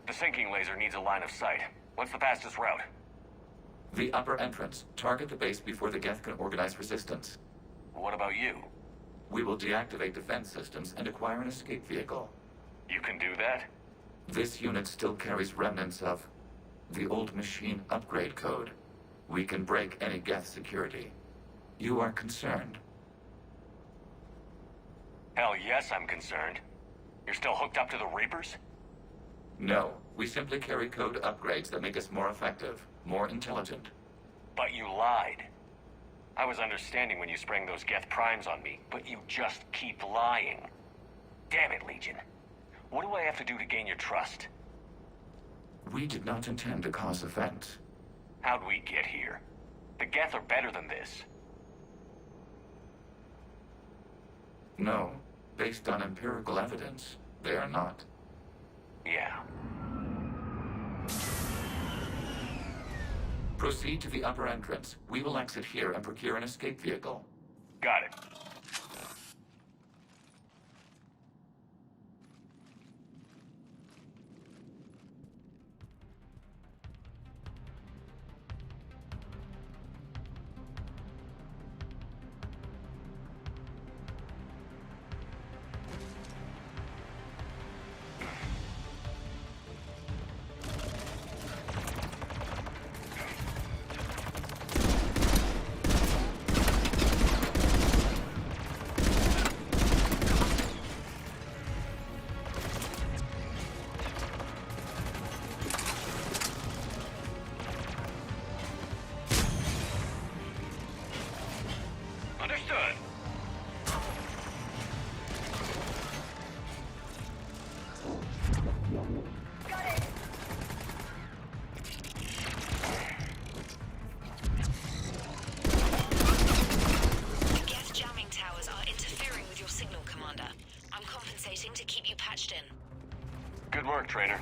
The sinking laser needs a line of sight. What's the fastest route? The upper entrance. Target the base before the Geth can organize resistance. What about you? We will deactivate defense systems and acquire an escape vehicle. You can do that? This unit still carries remnants of the old machine upgrade code. We can break any Geth security. You are concerned? Hell yes, I'm concerned. You're still hooked up to the Reapers? No, we simply carry code upgrades that make us more effective, more intelligent. But you lied. I was understanding when you sprang those Geth primes on me, but you just keep lying. Damn it, Legion. What do I have to do to gain your trust? We did not intend to cause offense. How'd we get here? The Geth are better than this. No, based on empirical evidence, they are not. Yeah. Proceed to the upper entrance. We will exit here and procure an escape vehicle. Got it. patched in. Good work, Trainer.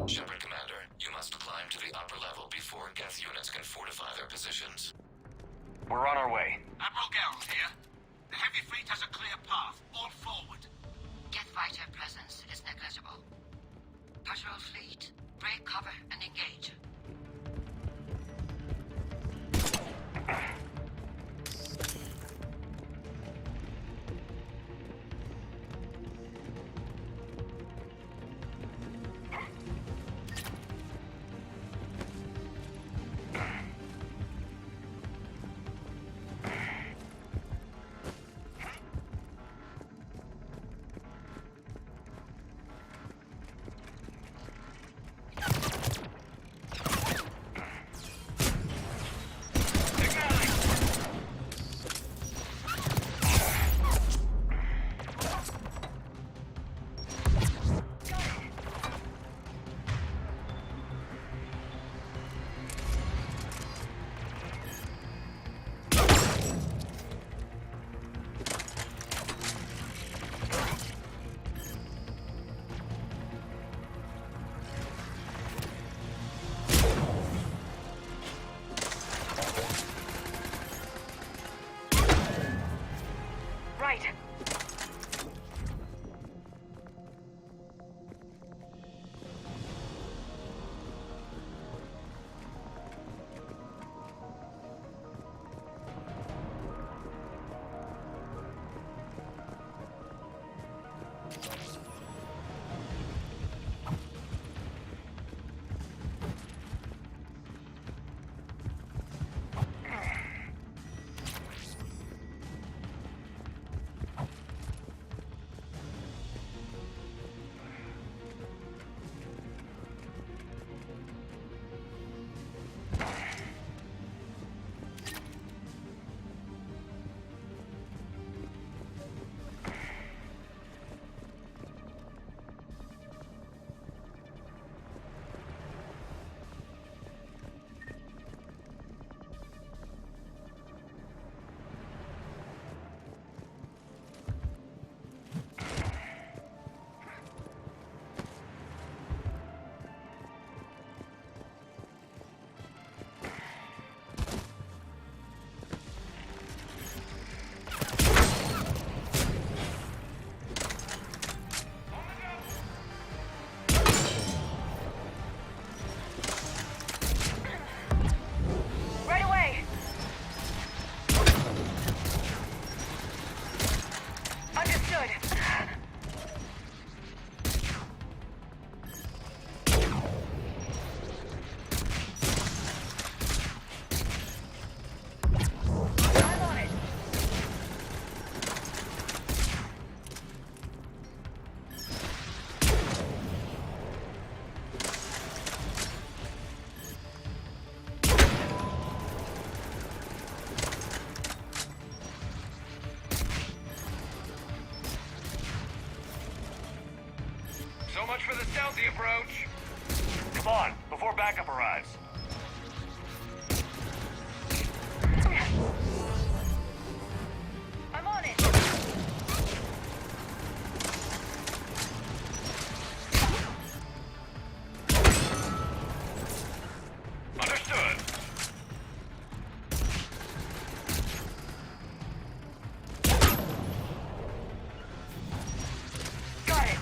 Shepard Commander, you must climb to the upper level before Geth units can fortify their positions. We're on our way. Admiral Geralt here. The heavy fleet has a clear path. All forward. Geth fighter presence is negligible. Patrol fleet, break cover and engage. much for the stealthy approach. Come on, before backup arrives. I'm on it. Understood. Got it.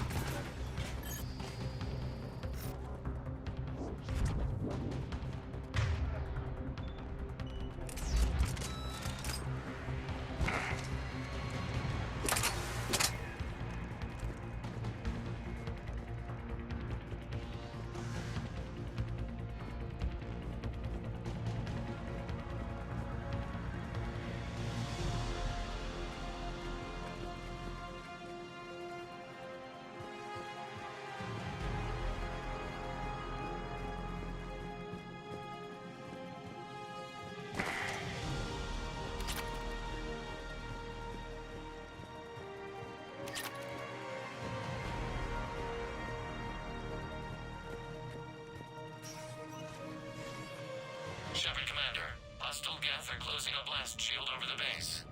Shepard Commander, hostile Geth are closing a blast shield over the base.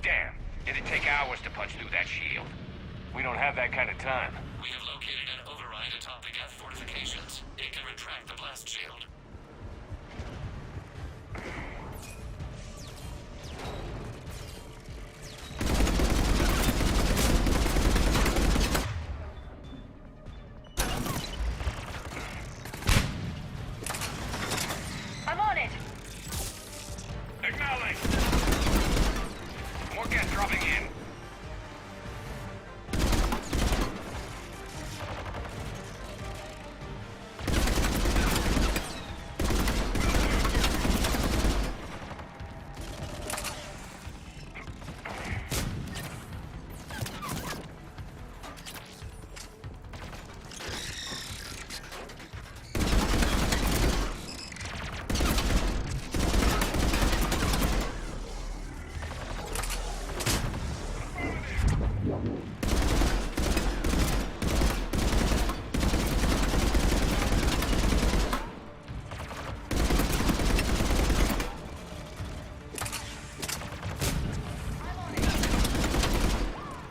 Damn, it'd take hours to punch through that shield. We don't have that kind of time. We have located an override atop the Geth fortifications. It can retract the blast shield. I'm on it. Acknowledge. More gas dropping in.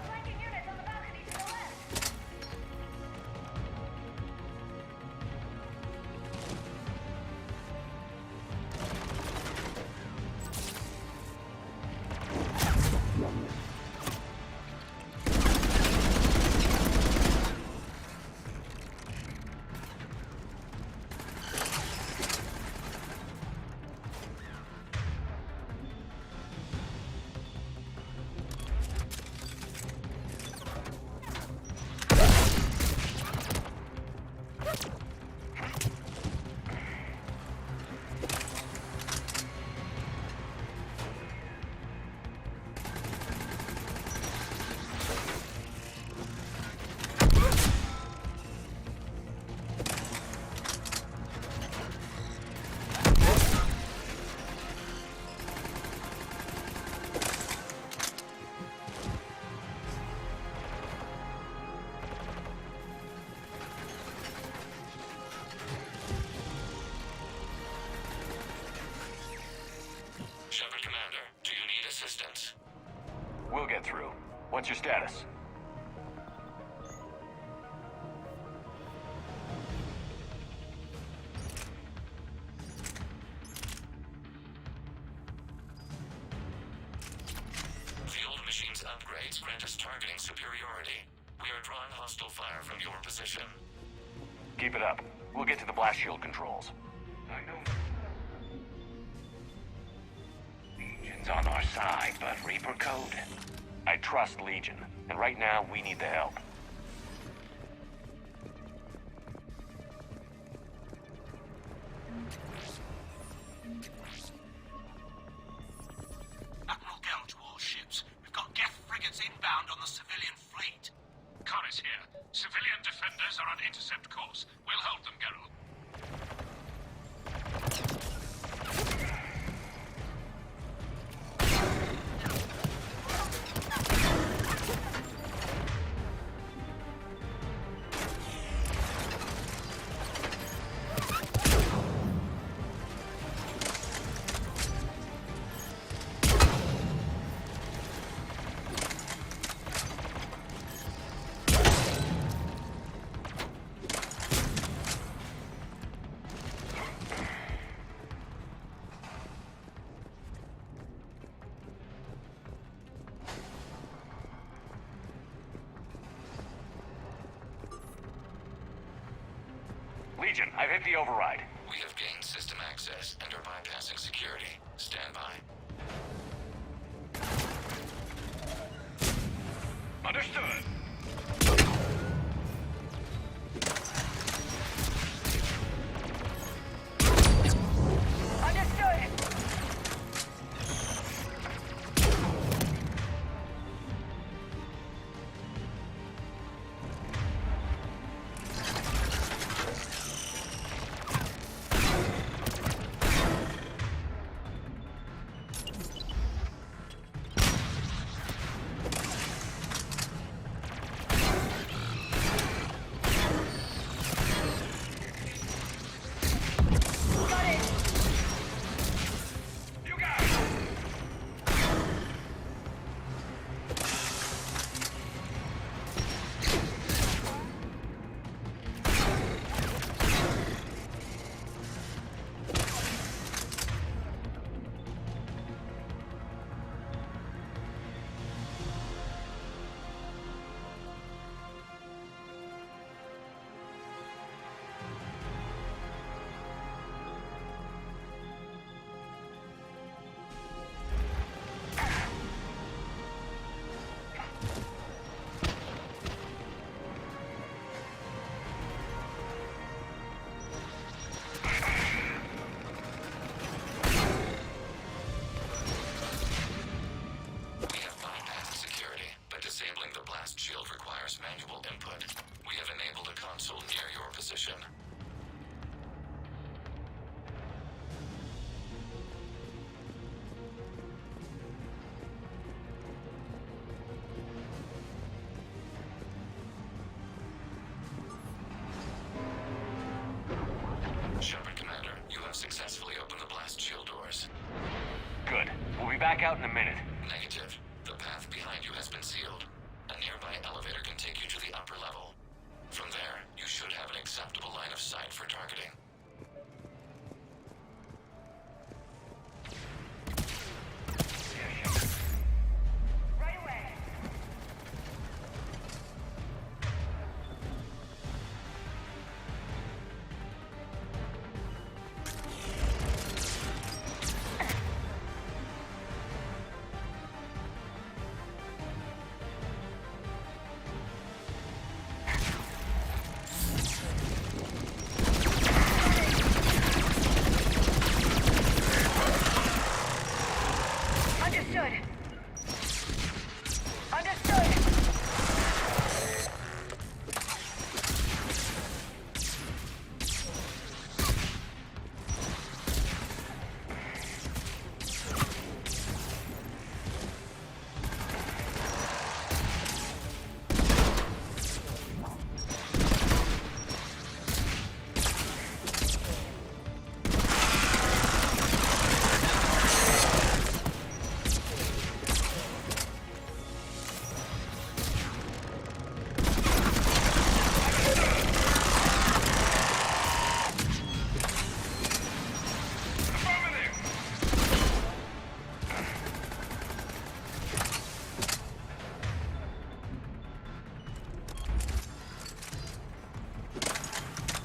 Flanking units on the balcony to the left. Shepard Commander, do you need assistance? We'll get through. What's your status? The old machine's upgrades grant us targeting superiority. We are drawing hostile fire from your position. Keep it up. We'll get to the blast shield controls. I know. Legion's on our side, but Reaper code. I trust Legion, and right now we need the help. Legion, I've hit the override. We have gained system access and are bypassing security. Stand by. Understood. Understood. Got it. You got it. We have bypassed security, but disabling the blast shield requires manual input. We have enabled a console near your position. Shepard Commander, you have successfully opened the blast shield doors. Good. We'll be back out in a minute. Negative. The path behind you has been sealed. A nearby elevator can take you to the upper level. From there, you should have an acceptable line of sight for targeting. Right away. Understood. Understood.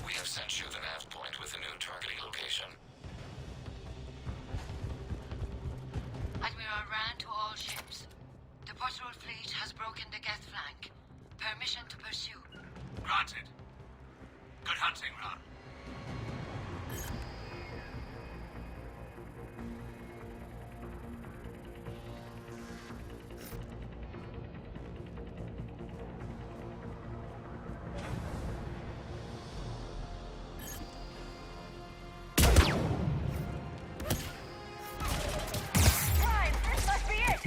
We have sent you the nav point with a new targeting location. Admiral Rand to all ships. The patrol fleet has broken the Geth flank. Permission to pursue. Granted. Good hunting, Ron. Prime, this must be it.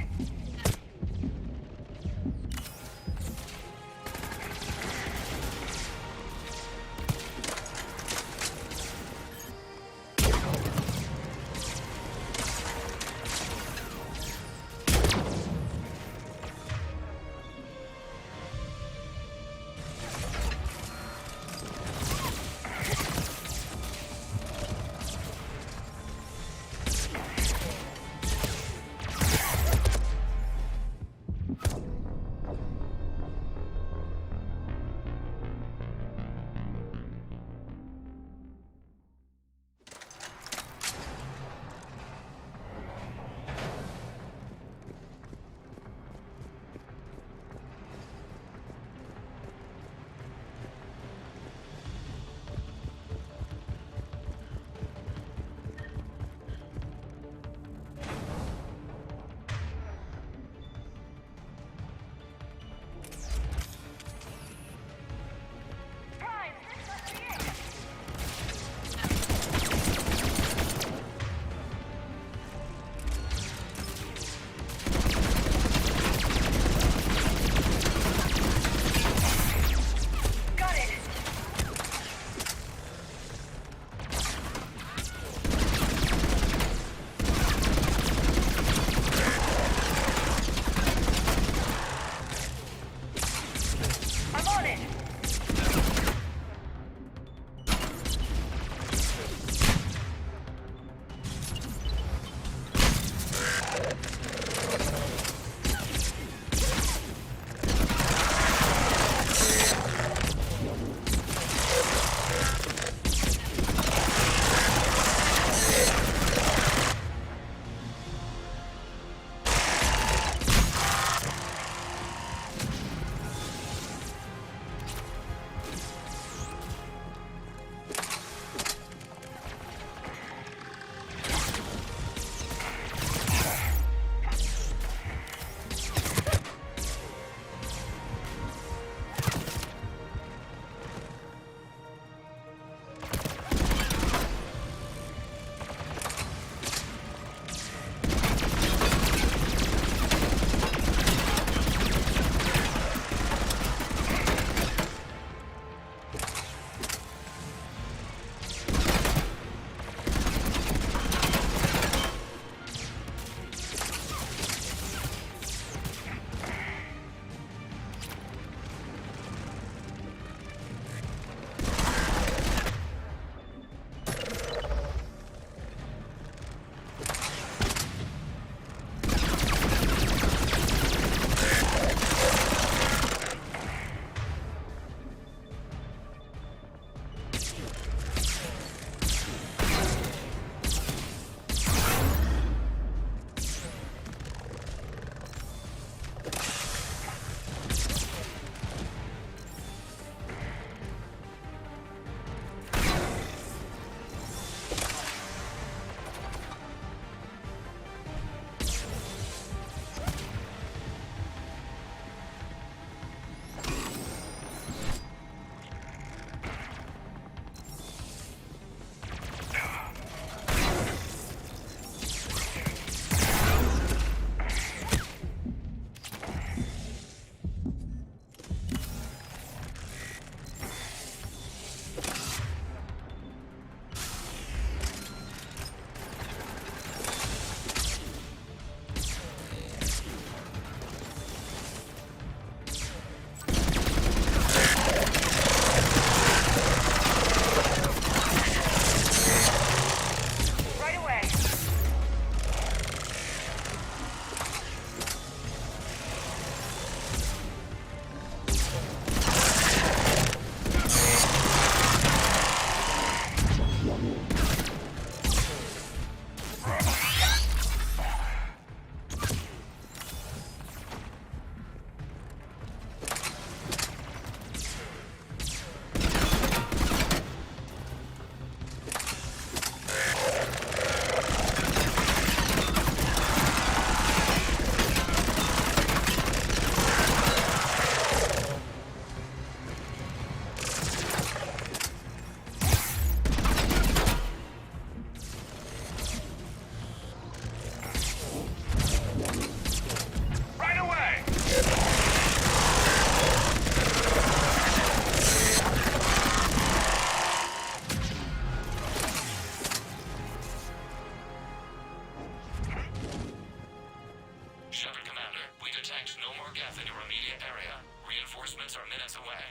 geth in your immediate area. Reinforcements are minutes away.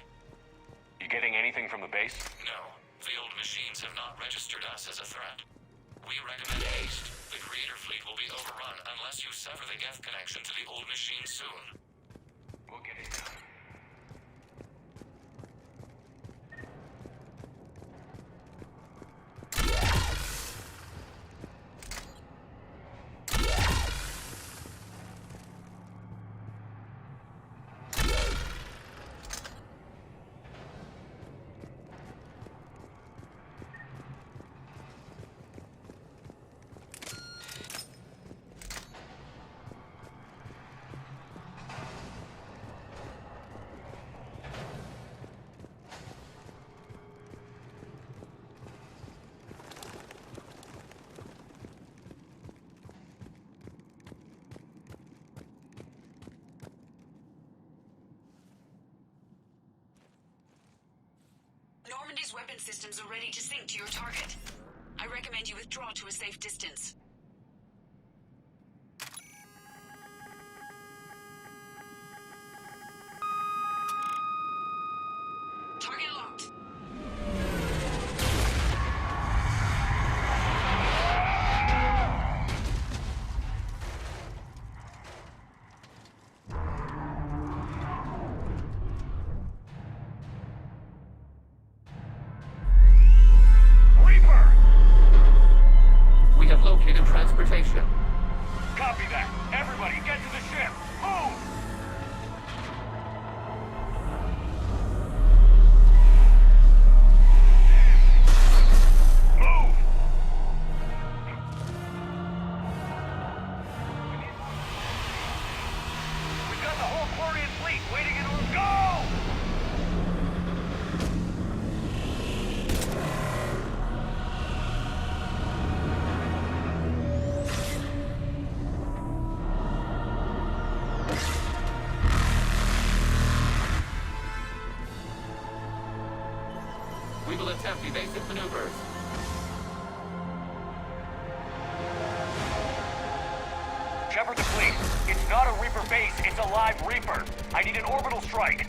You getting anything from the base? No, the old machines have not registered us as a threat. We recommend haste. The creator fleet will be overrun unless you sever the geth connection to the old machine soon. We'll get it done. Normandy's weapon systems are ready to sync to your target. I recommend you withdraw to a safe distance. Target locked. Reaper! We have located transportation. Copy that. Everybody, get to the ship. Move! Move! We've got the whole Quarian fleet waiting in room. Go! We will attempt evasive maneuvers. Shepard to fleet. It's not a Reaper base, it's a live Reaper. I need an orbital strike.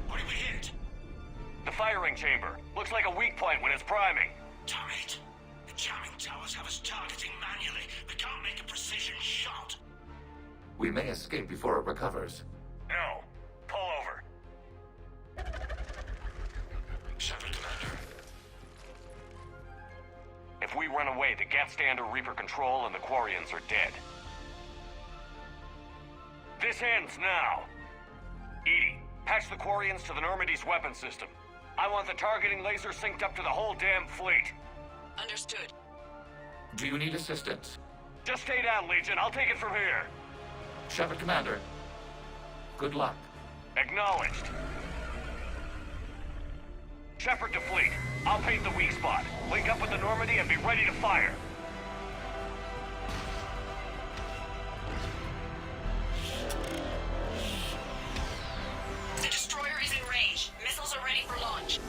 What did we hit? The firing chamber. Looks like a weak point when it's priming. Damn it. The jamming towers have us targeting manually. We can't make a precision shot. We may escape before it recovers. No. Pull over. Shepard, Commander. If we run away, the Geth stay under Reaper control and the Quarians are dead. This ends now. Edie, patch the Quarians to the Normandy's weapon system. I want the targeting laser synced up to the whole damn fleet. Understood. Do you need assistance? Just stay down, Legion. I'll take it from here. Shepard, Commander. Good luck. Acknowledged. Shepard to fleet. I'll paint the weak spot. Link up with the Normandy and be ready to fire. The destroyer is in range. Missiles are ready for launch.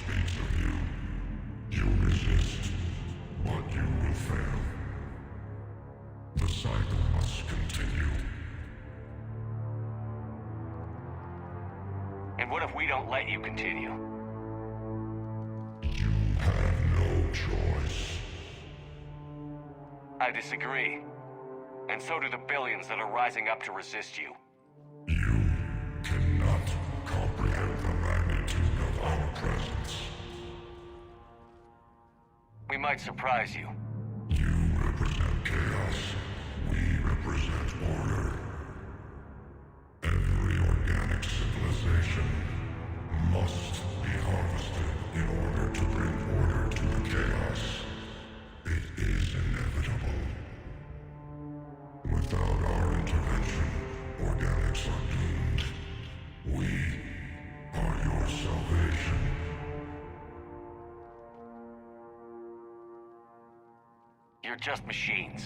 speaks of you. You resist, but you will fail. The cycle must continue. And what if we don't let you continue? You have no choice. I disagree. And so do the billions that are rising up to resist you. You cannot comprehend the magnitude of our presence. We might surprise you. You represent chaos. We represent order. Every organic civilization must be harvested in order to bring order to the chaos. It is inevitable. Without our intervention, organics are doomed. We are your salvation. You're just machines.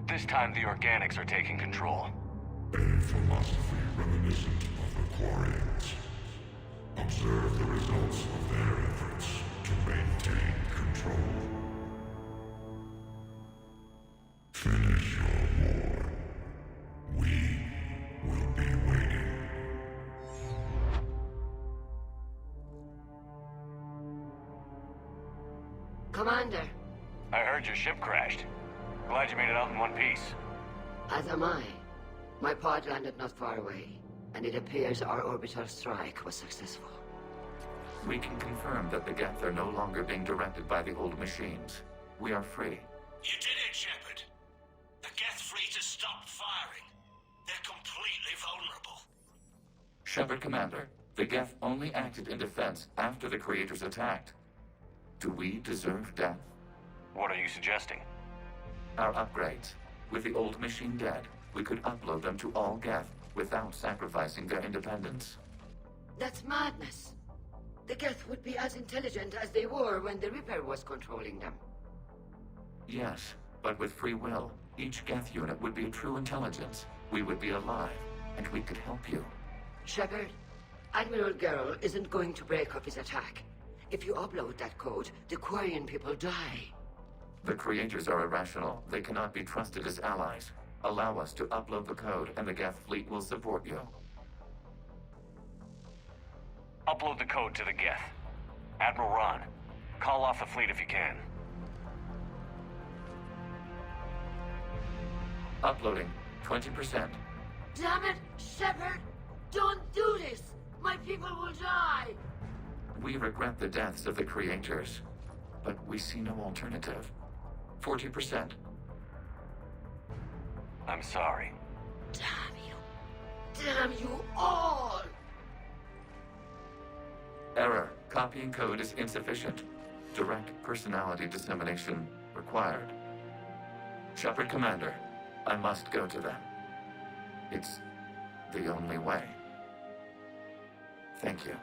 This time the organics are taking control. A philosophy reminiscent of the Quarians. Observe the results of their efforts to maintain control. Finish your war. We will be waiting. Commander, I heard your ship crashed. Glad you made it out in one piece. as am I. My pod landed not far away, and it appears our orbital strike was successful. We can confirm that the Geth are no longer being directed by the old machines. We are free. You did it, Shepard. The Geth fleet has stopped firing. They're completely vulnerable. Shepard Commander, the Geth only acted in defense after the Creators attacked. Do we deserve death? What are you suggesting? Our upgrades. With the old machine dead, we could upload them to all Geth without sacrificing their independence. That's madness. The Geth would be as intelligent as they were when the Reaper was controlling them. Yes, but with free will, each Geth unit would be a true intelligence. We would be alive, and we could help you. Shepard, Admiral Gerrel isn't going to break up his attack. If you upload that code, the Quarian people die. The Creators are irrational. They cannot be trusted as allies. Allow us to upload the code, and the Geth fleet will support you. Upload the code to the Geth. Admiral Ron, call off the fleet if you can. Uploading 20%. Damn it, Shepard! Don't do this! My people will die! We regret the deaths of the Creators, but we see no alternative. 40%. I'm sorry. Damn you! Damn you all! Error. Copying code is insufficient. Direct personality dissemination required. Shepard Commander, I must go to them. It's the only way. Thank you.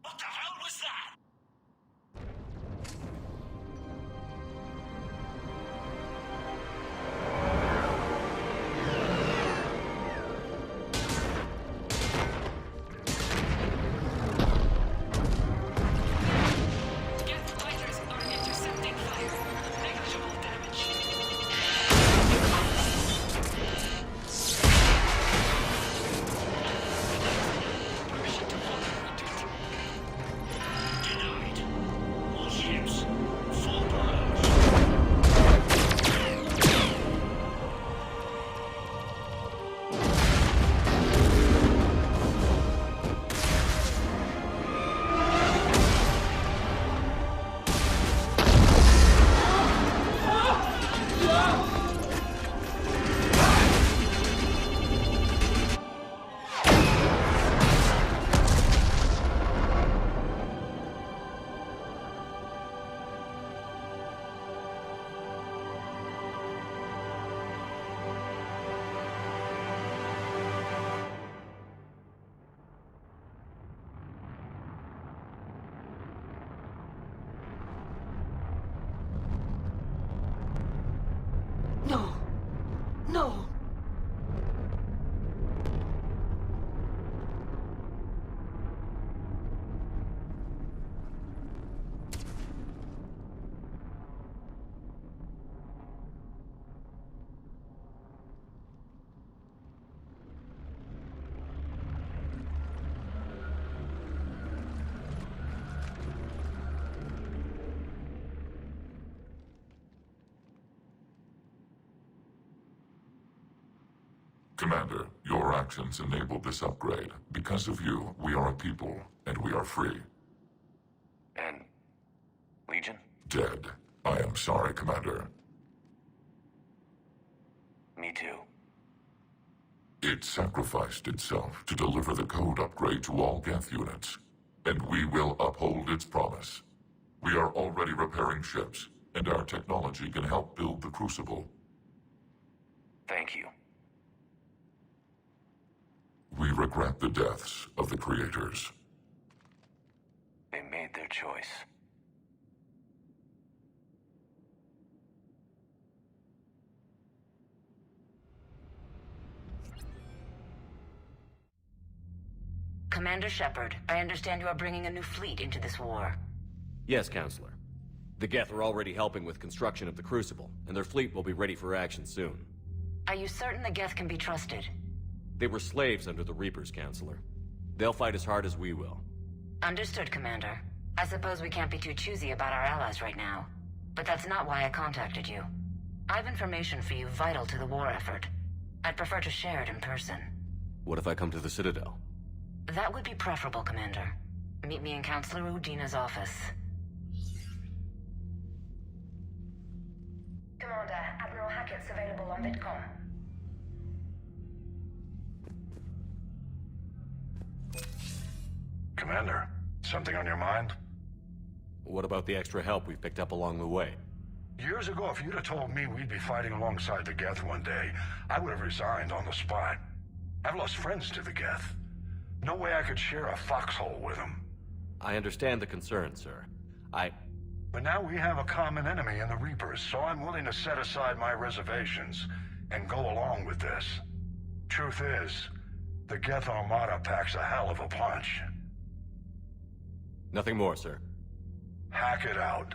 What the hell was that? Geth fighters are intercepting fire. Negligible damage. Permission to walk retreat. Get Commander, your actions enabled this upgrade. Because of you, we are a people, and we are free. And... Legion? Dead. I am sorry, Commander. Me too. It sacrificed itself to deliver the code upgrade to all Geth units, and we will uphold its promise. We are already repairing ships, and our technology can help build the Crucible. Thank you. We regret the deaths of the creators. They made their choice. Commander Shepard, I understand you are bringing a new fleet into this war. Yes, Counselor. The Geth are already helping with construction of the Crucible, and their fleet will be ready for action soon. Are you certain the Geth can be trusted? They were slaves under the Reapers, Counselor. They'll fight as hard as we will. Understood, Commander. I suppose we can't be too choosy about our allies right now. But that's not why I contacted you. I have information for you vital to the war effort. I'd prefer to share it in person. What if I come to the Citadel? That would be preferable, Commander. Meet me in Counselor Udina's office. Commander, Admiral Hackett's available on VidCom. Commander, something on your mind? What about the extra help we've picked up along the way? Years ago, if you'd have told me we'd be fighting alongside the Geth one day, I would have resigned on the spot. I've lost friends to the Geth. No way I could share a foxhole with them. I understand the concern, sir. But now we have a common enemy in the Reapers, so I'm willing to set aside my reservations and go along with this. Truth is, the Geth Armada packs a hell of a punch. Nothing more, sir. Hack it out.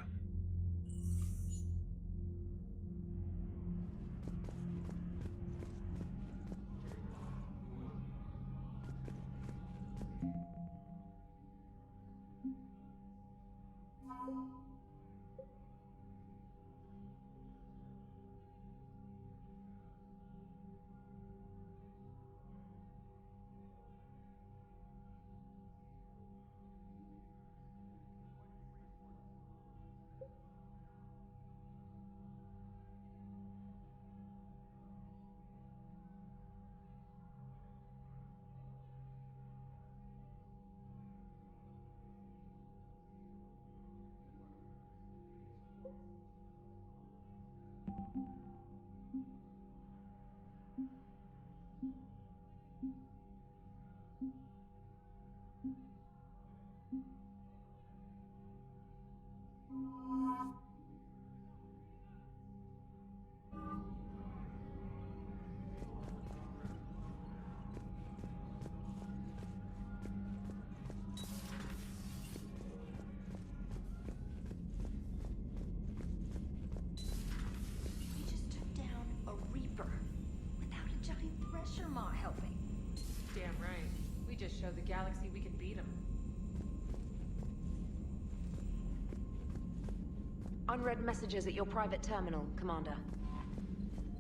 Show the galaxy we can beat them. Unread messages at your private terminal, Commander.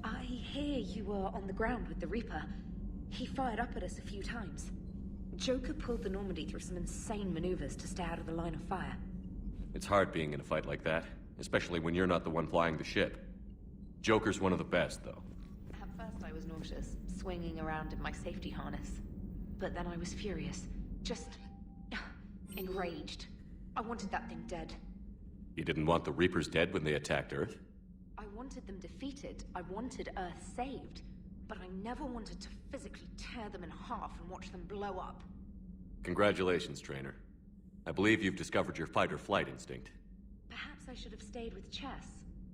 I hear you were on the ground with the Reaper. He fired up at us a few times. Joker pulled the Normandy through some insane maneuvers to stay out of the line of fire. It's hard being in a fight like that, especially when you're not the one flying the ship. Joker's one of the best, though. At first I was nauseous, swinging around in my safety harness. But then I was furious. Just... enraged. I wanted that thing dead. You didn't want the Reapers dead when they attacked Earth? I wanted them defeated. I wanted Earth saved. But I never wanted to physically tear them in half and watch them blow up. Congratulations, Trainer. I believe you've discovered your fight-or-flight instinct. Perhaps I should have stayed with chess.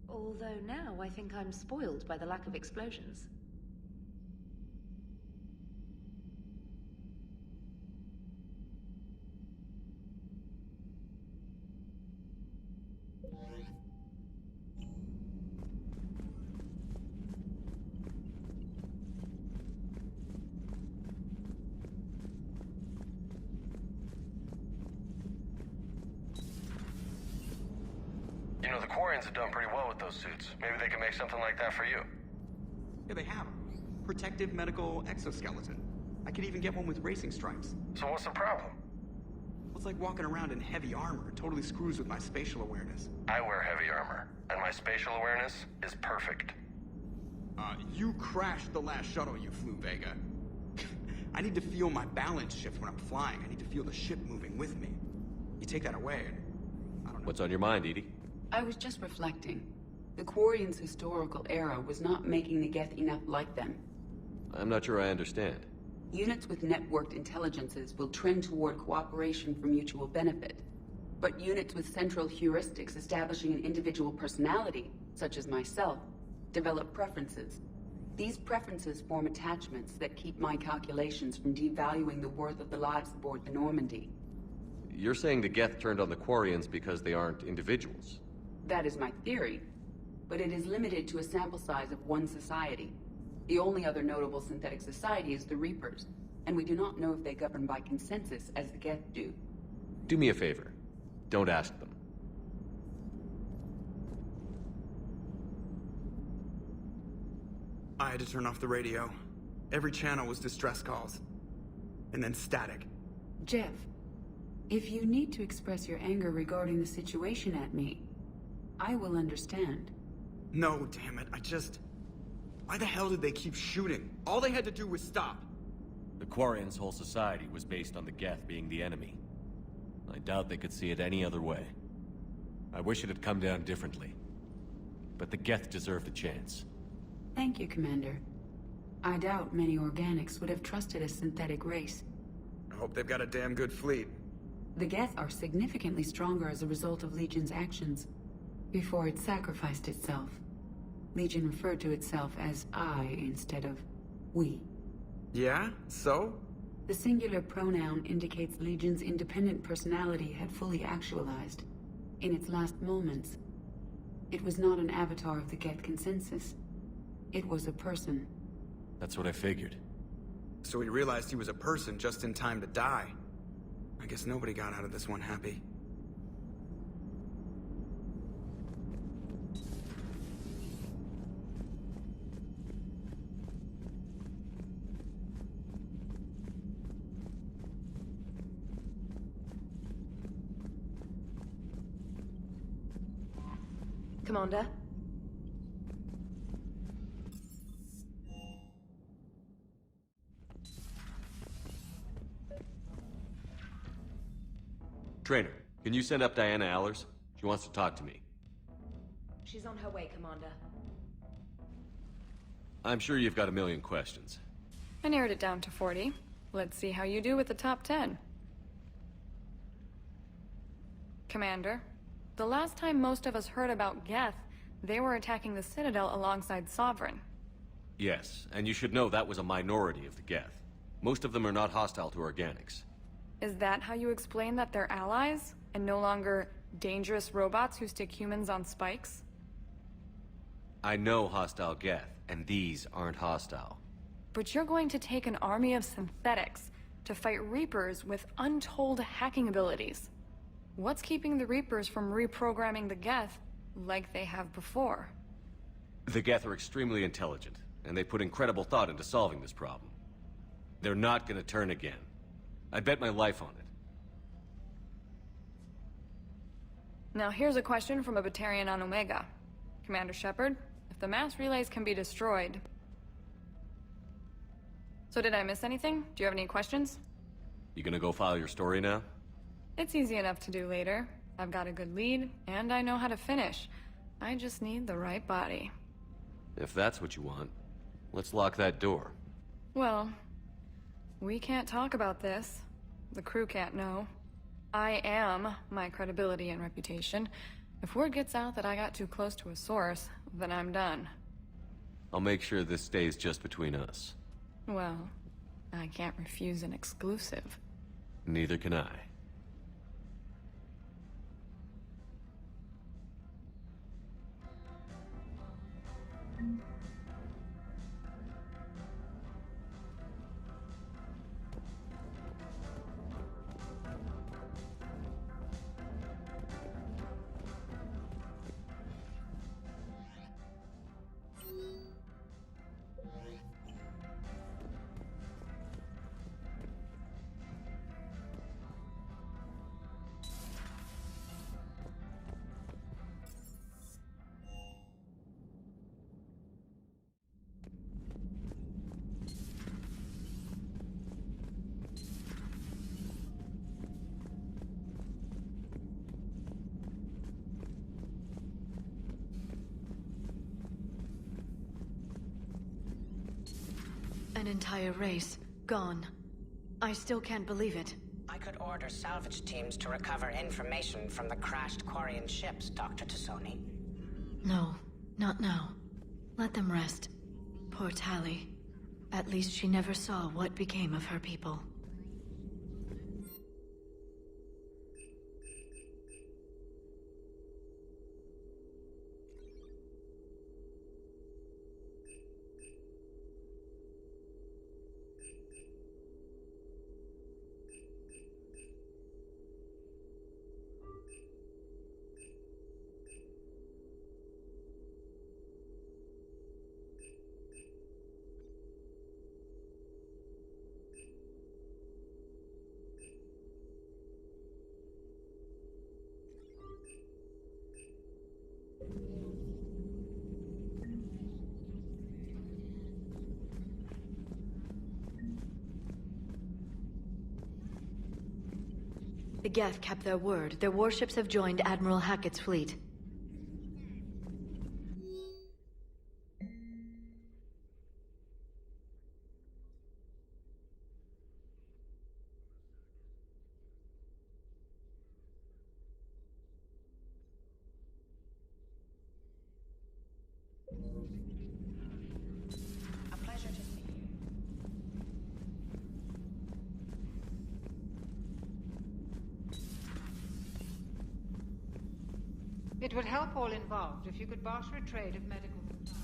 Although now I think I'm spoiled by the lack of explosions. You know, the Quarians have done pretty well with those suits. Maybe they can make something like that for you. Yeah, they have them. protective medical exoskeleton. I could even get one with racing stripes. So what's the problem? It's like walking around in heavy armor. It totally screws with my spatial awareness. I wear heavy armor, and my spatial awareness is perfect. You crashed the last shuttle you flew, Vega. I need to feel my balance shift when I'm flying. I need to feel the ship moving with me. You take that away, and I don't know. What's on your mind, Edie? I was just reflecting. The Quarians' historical era was not making the Geth enough like them. I'm not sure I understand. Units with networked intelligences will trend toward cooperation for mutual benefit. But units with central heuristics establishing an individual personality, such as myself, develop preferences. These preferences form attachments that keep my calculations from devaluing the worth of the lives aboard the Normandy. You're saying the Geth turned on the Quarians because they aren't individuals? That is my theory, but it is limited to a sample size of one society. The only other notable synthetic society is the Reapers, and we do not know if they govern by consensus as the Geth do. Do me a favor. Don't ask them. I had to turn off the radio. Every channel was distress calls. And then static. Jeff, if you need to express your anger regarding the situation at me, I will understand. No, damn it, why the hell did they keep shooting? All they had to do was stop. The Quarians' whole society was based on the Geth being the enemy. I doubt they could see it any other way. I wish it had come down differently. But the Geth deserved a chance. Thank you, Commander. I doubt many organics would have trusted a synthetic race. I hope they've got a damn good fleet. The Geth are significantly stronger as a result of Legion's actions. Before it sacrificed itself, Legion referred to itself as I instead of we. Yeah? So? The singular pronoun indicates Legion's independent personality had fully actualized. In its last moments, it was not an avatar of the Geth consensus. It was a person. That's what I figured. So he realized he was a person just in time to die. I guess nobody got out of this one happy. Commander? Trainer, can you send up Diana Allers? She wants to talk to me. She's on her way, Commander. I'm sure you've got a million questions. I narrowed it down to 40. Let's see how you do with the top 10. Commander, the last time most of us heard about Geth, they were attacking the Citadel alongside Sovereign. Yes, and you should know that was a minority of the Geth. Most of them are not hostile to organics. Is that how you explain that they're allies, and no longer dangerous robots who stick humans on spikes? I know hostile Geth, and these aren't hostile. But you're going to take an army of synthetics to fight Reapers with untold hacking abilities. What's keeping the Reapers from reprogramming the Geth like they have before? The Geth are extremely intelligent, and they put incredible thought into solving this problem. They're not gonna turn again. I'd bet my life on it. Now here's a question from a Batarian on Omega. Commander Shepard, if the mass relays can be destroyed... So did I miss anything? Do you have any questions? You gonna go file your story now? It's easy enough to do later. I've got a good lead, and I know how to finish. I just need the right body. If that's what you want, let's lock that door. Well, we can't talk about this. The crew can't know. I am my credibility and reputation. If word gets out that I got too close to a source, then I'm done. I'll make sure this stays just between us. Well, I can't refuse an exclusive. Neither can I. entire race, gone. I still can't believe it. I could order salvage teams to recover information from the crashed Quarian ships, Dr. Tassoni. No, not now. Let them rest. Poor Tally. At least she never saw what became of her people. The Geth kept their word. Their warships have joined Admiral Hackett's fleet. A pleasure to see you. It would help all involved if you could barter a trade of medical supplies.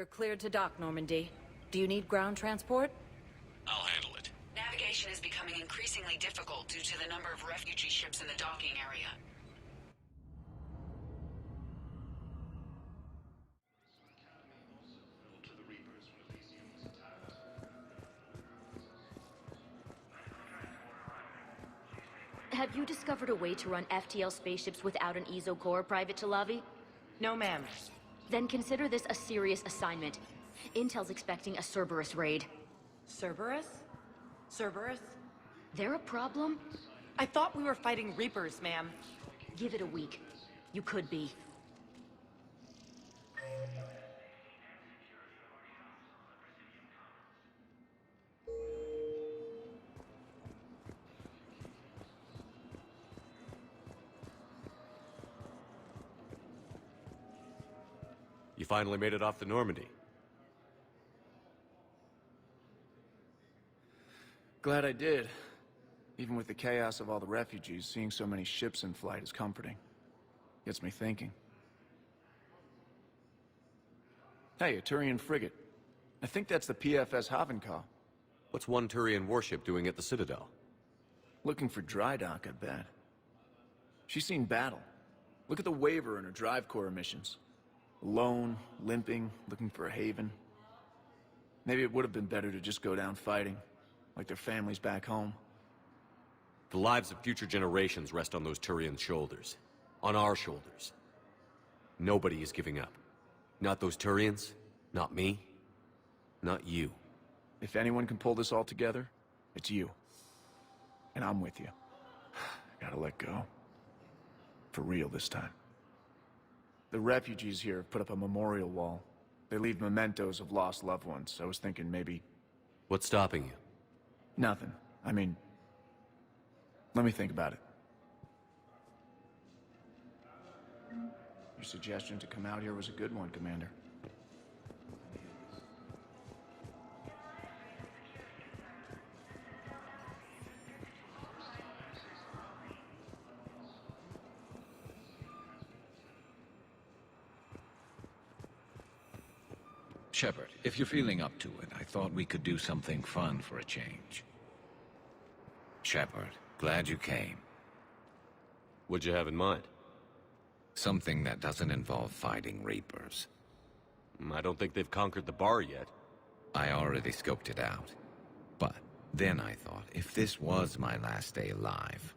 You're cleared to dock, Normandy. Do you need ground transport? I'll handle it. Navigation is becoming increasingly difficult due to the number of refugee ships in the docking area. Have you discovered a way to run FTL spaceships without an ESO core, Private Talavi? No, ma'am. Then consider this a serious assignment. Intel's expecting a Cerberus raid. Cerberus? Cerberus? They're a problem? I thought we were fighting Reapers, ma'am. Give it a week. You could be. You finally made it off the Normandy. Glad I did. Even with the chaos of all the refugees, seeing so many ships in flight is comforting. Gets me thinking. Hey, a Turian frigate. I think that's the PFS Havenkaw. What's one Turian warship doing at the Citadel? Looking for dry dock, I bet. She's seen battle. Look at the waiver in her drive core emissions. Alone, limping, looking for a haven. Maybe it would have been better to just go down fighting, like their families back home. The lives of future generations rest on those Turians' shoulders. On our shoulders. Nobody is giving up. Not those Turians, not me, not you. If anyone can pull this all together, it's you. And I'm with you. I gotta let go. For real this time. The refugees here have put up a memorial wall. They leave mementos of lost loved ones. I was thinking maybe... What's stopping you? Nothing. I mean... Let me think about it. Your suggestion to come out here was a good one, Commander. Shepard, if you're feeling up to it, I thought we could do something fun for a change. Shepard, glad you came. What'd you have in mind? Something that doesn't involve fighting Reapers. I don't think they've conquered the bar yet. I already scoped it out. But then I thought, if this was my last day alive,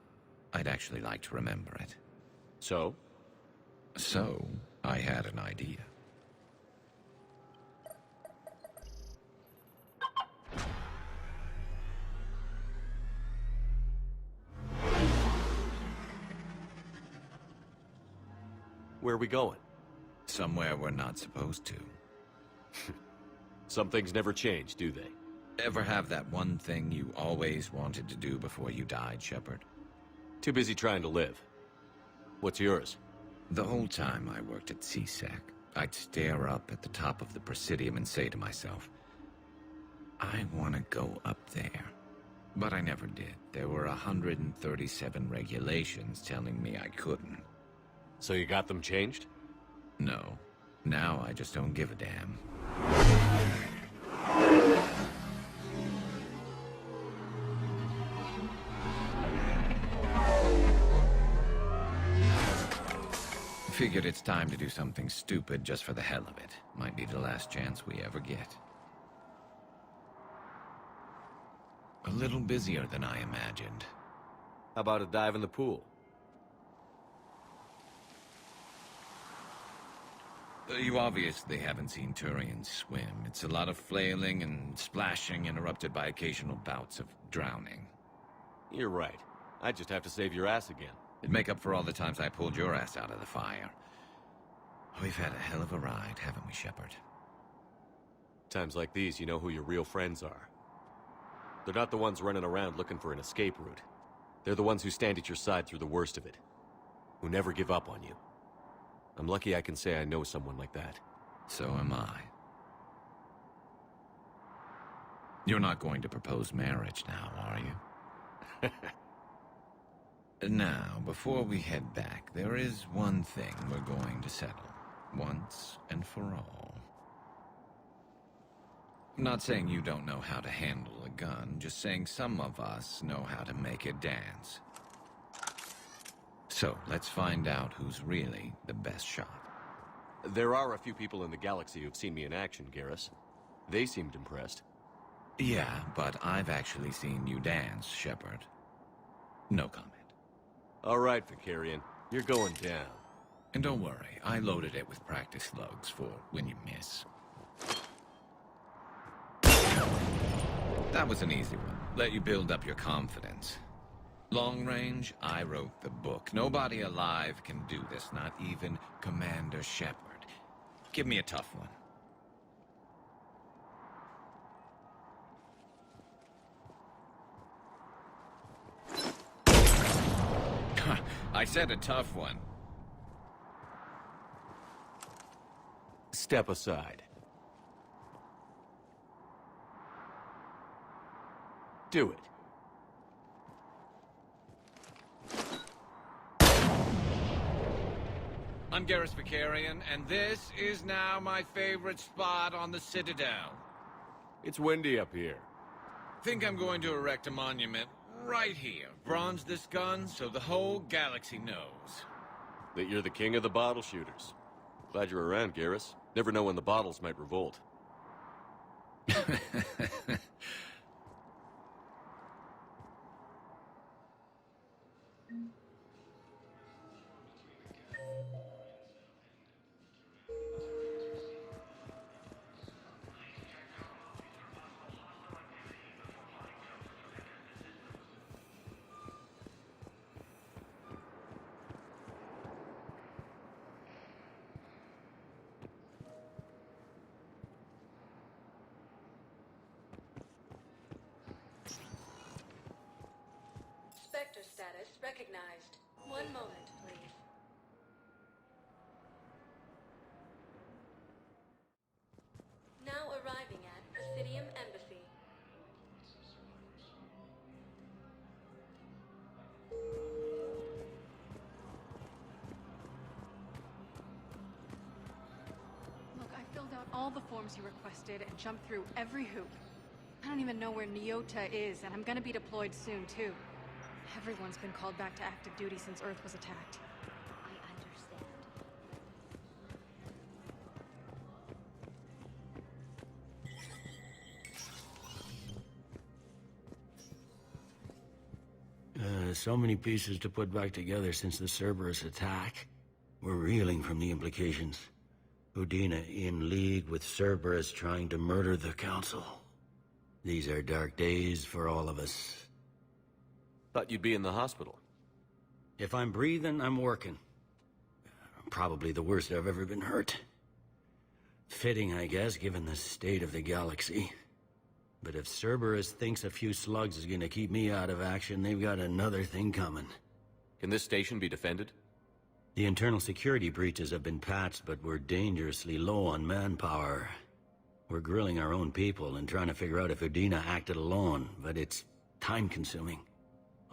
I'd actually like to remember it. So? So, I had an idea. Where are we going? Somewhere we're not supposed to. Some things never change, do they? Ever have that one thing you always wanted to do before you died, Shepard? Too busy trying to live. What's yours? The whole time I worked at CSEC, I'd stare up at the top of the Presidium and say to myself, I want to go up there. But I never did. There were 137 regulations telling me I couldn't. So you got them changed? No. Now I just don't give a damn. Figured it's time to do something stupid just for the hell of it. Might be the last chance we ever get. A little busier than I imagined. How about a dive in the pool? You obviously haven't seen Turians swim. It's a lot of flailing and splashing, interrupted by occasional bouts of drowning. You're right. I just have to save your ass again. It'd make up for all the times I pulled your ass out of the fire. We've had a hell of a ride, haven't we, Shepard? Times like these, you know who your real friends are. They're not the ones running around looking for an escape route. They're the ones who stand at your side through the worst of it. Who never give up on you. I'm lucky I can say I know someone like that. So am I. You're not going to propose marriage now, are you? Now, before we head back, there is one thing we're going to settle. Once and for all. I'm not saying you don't know how to handle a gun, just saying some of us know how to make it dance. So, let's find out who's really the best shot. There are a few people in the galaxy who've seen me in action, Garrus. They seemed impressed. Yeah, but I've actually seen you dance, Shepard. No comment. All right, Vicarian. You're going down. And don't worry, I loaded it with practice slugs for when you miss. That was an easy one. Let you build up your confidence. Long range, I wrote the book. Nobody alive can do this, not even Commander Shepard. Give me a tough one. I said a tough one. Step aside. Do it. I'm Garrus Vicarian, and this is now my favorite spot on the Citadel. It's windy up here. Think I'm going to erect a monument right here. Bronze this gun so the whole galaxy knows. That you're the king of the bottle shooters. Glad you're around, Garrus. Never know when the bottles might revolt. Spectre status recognized. One moment, please. all the forms you requested and jumped through every hoop. I don't even know where Nyota is, and I'm gonna be deployed soon, too. Everyone's been called back to active duty since Earth was attacked. So many pieces to put back together since the Cerberus attack. We're reeling from the implications. Udina in league with Cerberus trying to murder the Council. These are dark days for all of us. Thought you'd be in the hospital. If I'm breathing, I'm working. Probably the worst I've ever been hurt. Fitting, I guess, given the state of the galaxy. But if Cerberus thinks a few slugs is gonna keep me out of action, they've got another thing coming. Can this station be defended? The internal security breaches have been patched, but we're dangerously low on manpower. We're grilling our own people and trying to figure out if Udina acted alone, but it's time-consuming.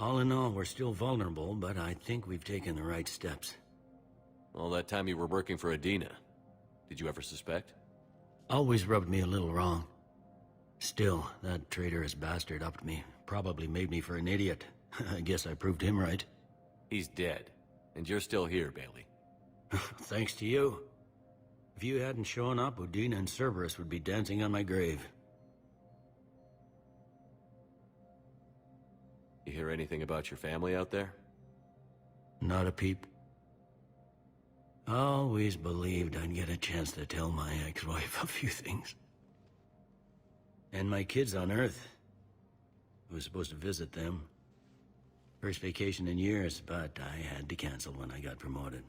All in all, we're still vulnerable, but I think we've taken the right steps. All that time you were working for Udina, did you ever suspect? Always rubbed me a little wrong. Still, that traitorous bastard upped me. Probably made me for an idiot. I guess I proved him right. He's dead, and you're still here, Bailey. Thanks to you. If you hadn't shown up, Udina and Cerberus would be dancing on my grave. You hear anything about your family out there? Not a peep. Always believed I'd get a chance to tell my ex-wife a few things. And my kids on Earth. I was supposed to visit them. First vacation in years, but I had to cancel when I got promoted.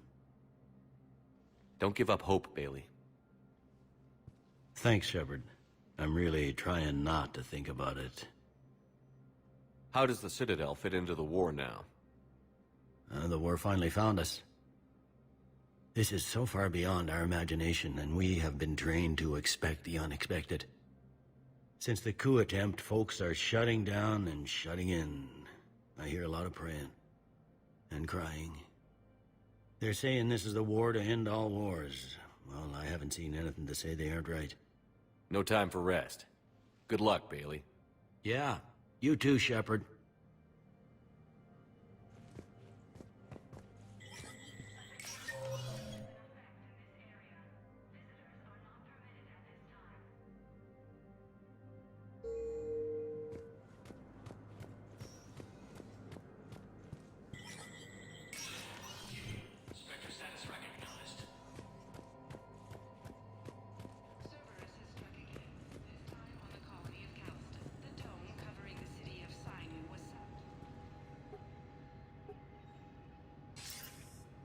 Don't give up hope, Bailey. Thanks, Shepard. I'm really trying not to think about it. How does the Citadel fit into the war now? The war finally found us. This is so far beyond our imagination, and we have been trained to expect the unexpected. Since the coup attempt, folks are shutting down and shutting in. I hear a lot of praying. And crying. They're saying this is the war to end all wars. Well, I haven't seen anything to say they aren't right. No time for rest. Good luck, Bailey. Yeah, you too, Shepard.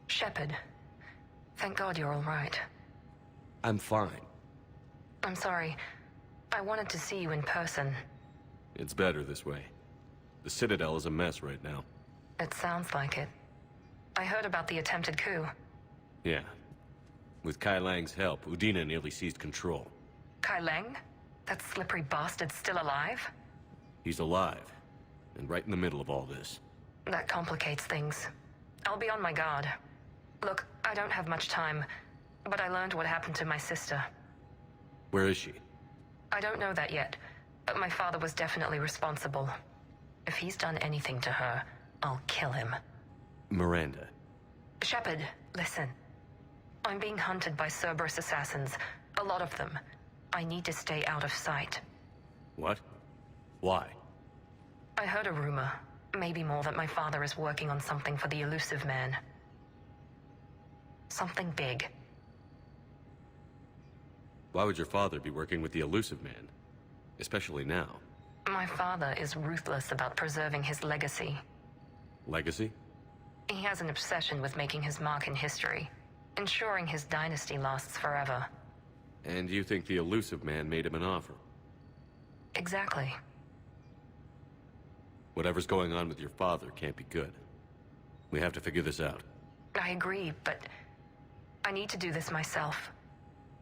Shepard, thank God you're all right. I'm fine. I'm sorry. I wanted to see you in person. It's better this way. The Citadel is a mess right now. It sounds like it. I heard about the attempted coup. Yeah. With Kai Lang's help, Udina nearly seized control. Kai Lang? That slippery bastard's still alive? He's alive, and right in the middle of all this. That complicates things. I'll be on my guard. Look, I don't have much time, but I learned what happened to my sister. Where is she? I don't know that yet, but my father was definitely responsible. If he's done anything to her, I'll kill him. Miranda. Shepard, listen. I'm being hunted by Cerberus assassins. A lot of them. I need to stay out of sight. What? Why? I heard a rumor, maybe more, that my father is working on something for the Elusive Man. Something big. Why would your father be working with the Elusive Man? Especially now. My father is ruthless about preserving his legacy. Legacy? He has an obsession with making his mark in history, ensuring his dynasty lasts forever. And you think the Elusive Man made him an offer? Exactly. Whatever's going on with your father can't be good. We have to figure this out. I agree, but I need to do this myself.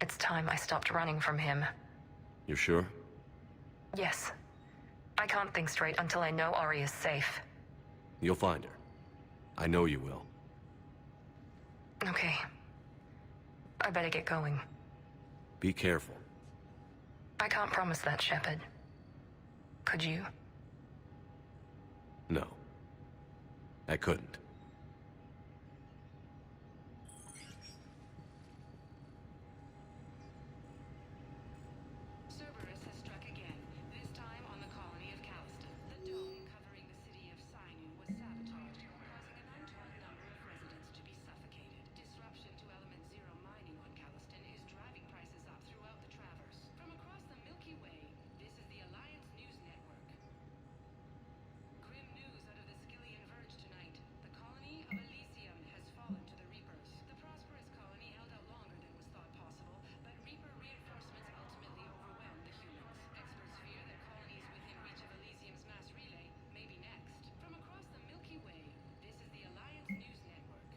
It's time I stopped running from him. You're sure? Yes. I can't think straight until I know Ori is safe. You'll find her. I know you will. Okay. I better get going. Be careful. I can't promise that, Shepard. Could you? No. I couldn't. Cerberus has struck again, this time on the colony of Calliston. The dome covering the city of Sinu was sabotaged, causing an untold number of residents to be suffocated. Disruption to Element Zero mining on Calliston is driving prices up throughout the Traverse. From across the Milky Way, this is the Alliance News Network. Grim news out of the Skillian Verge tonight. The colony of Elysium has fallen to the Reapers. The prosperous colony held out longer than was thought possible, but Reaper reinforcements ultimately overwhelmed the humans. Experts fear that colonies within reach of Elysium's mass relay may be next. From across the Milky Way, this is the Alliance News Network.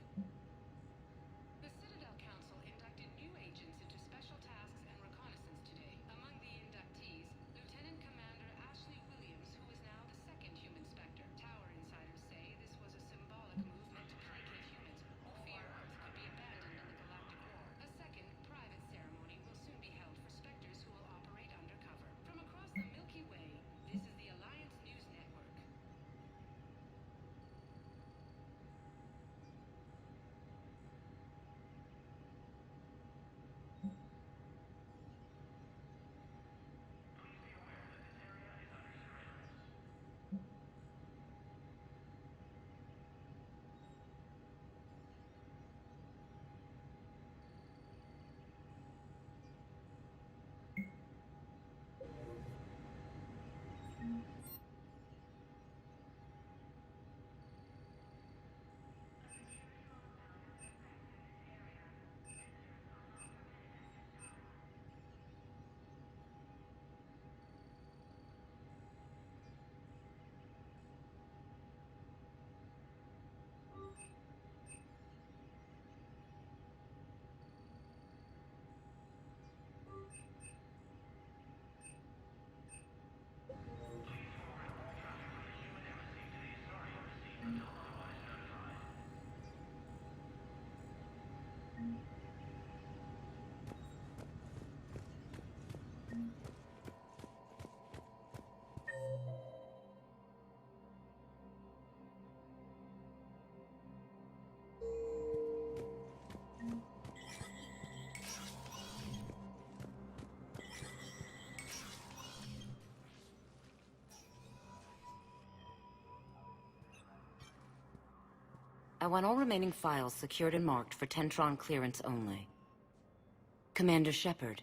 The Citadel Council inducted new agents into special tasks and reconnaissance today. Among the inductees, Lieutenant Commander Ashley Williams, who is now the second human Spectre. Tower insiders say this was a symbolic move meant to placate humans who fear Earth could be abandoned in the galactic war. A second, private ceremony will soon be held for Spectres who will operate undercover. From across the Milky Way, this is the Alliance News Network. I want all remaining files secured and marked for Tentron clearance only. Commander Shepard.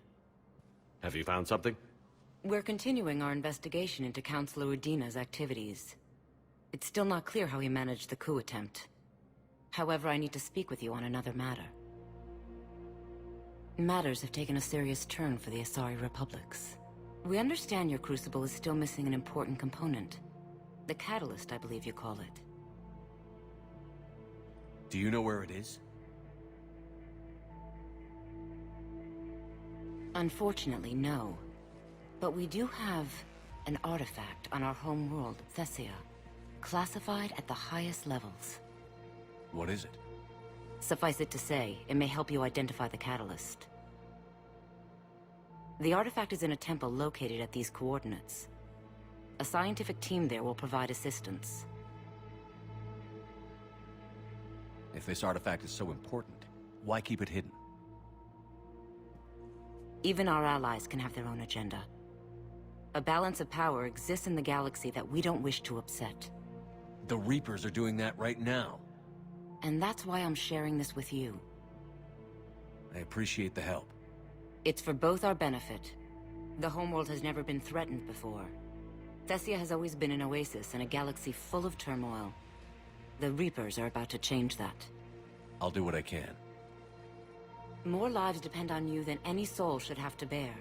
Have you found something? We're continuing our investigation into Councilor Udina's activities. It's still not clear how he managed the coup attempt. However, I need to speak with you on another matter. Matters have taken a serious turn for the Asari Republics. We understand your crucible is still missing an important component. The catalyst, I believe you call it. Do you know where it is? Unfortunately, no. But we do have an artifact on our home world, Thessia, classified at the highest levels. What is it? Suffice it to say, it may help you identify the catalyst. The artifact is in a temple located at these coordinates. A scientific team there will provide assistance. If this artifact is so important, why keep it hidden? Even our allies can have their own agenda. A balance of power exists in the galaxy that we don't wish to upset. The Reapers are doing that right now. And that's why I'm sharing this with you. I appreciate the help. It's for both our benefit. The homeworld has never been threatened before. Thessia has always been an oasis in a galaxy full of turmoil. The Reapers are about to change that. I'll do what I can. More lives depend on you than any soul should have to bear.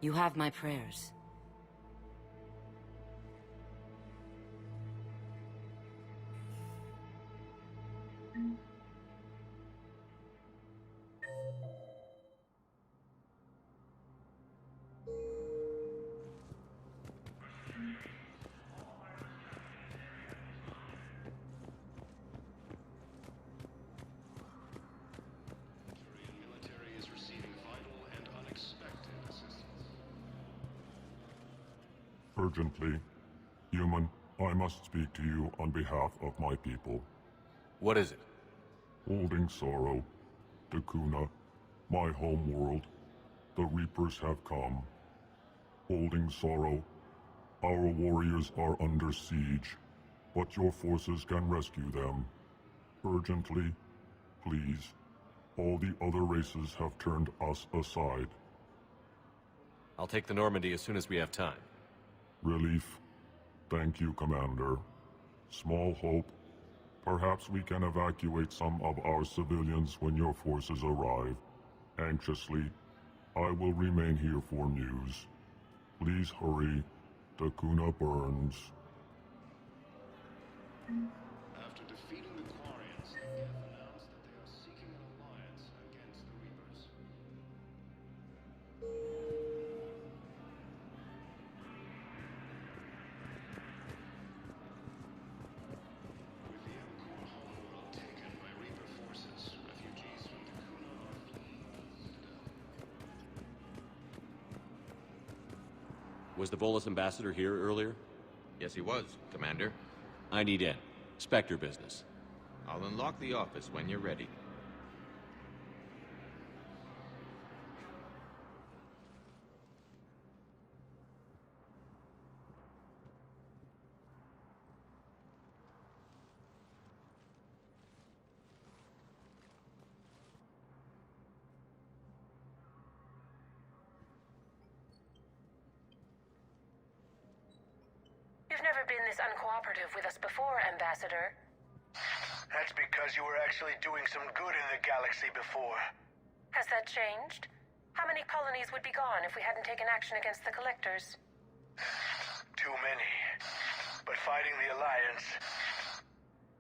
You have my prayers. Military is receiving vital and unexpected Urgently. Human, I must speak to you on behalf of my people. What is it? Holding sorrow. Dakuna, my home world. The Reapers have come. Holding sorrow. Our warriors are under siege, but your forces can rescue them. Urgently, please. All the other races have turned us aside. I'll take the Normandy as soon as we have time. Relief. Thank you, Commander. Small hope. Perhaps we can evacuate some of our civilians when your forces arrive. Anxiously, I will remain here for news. Please hurry. Dakuna burns. After defeating the Quarians, the Geth announced that they are seeking an alliance against the Reapers. With the Evercore homeworld taken by Reaper forces, refugees from Dakuna are fleeing the Citadel. Was the Volus ambassador here earlier? Yes, he was, Commander. I need in. Spectre business. I'll unlock the office when you're ready. You've never been this uncooperative with us before, Ambassador. That's because you were actually doing some good in the galaxy before. Has that changed? How many colonies would be gone if we hadn't taken action against the Collectors? Too many. But fighting the Alliance...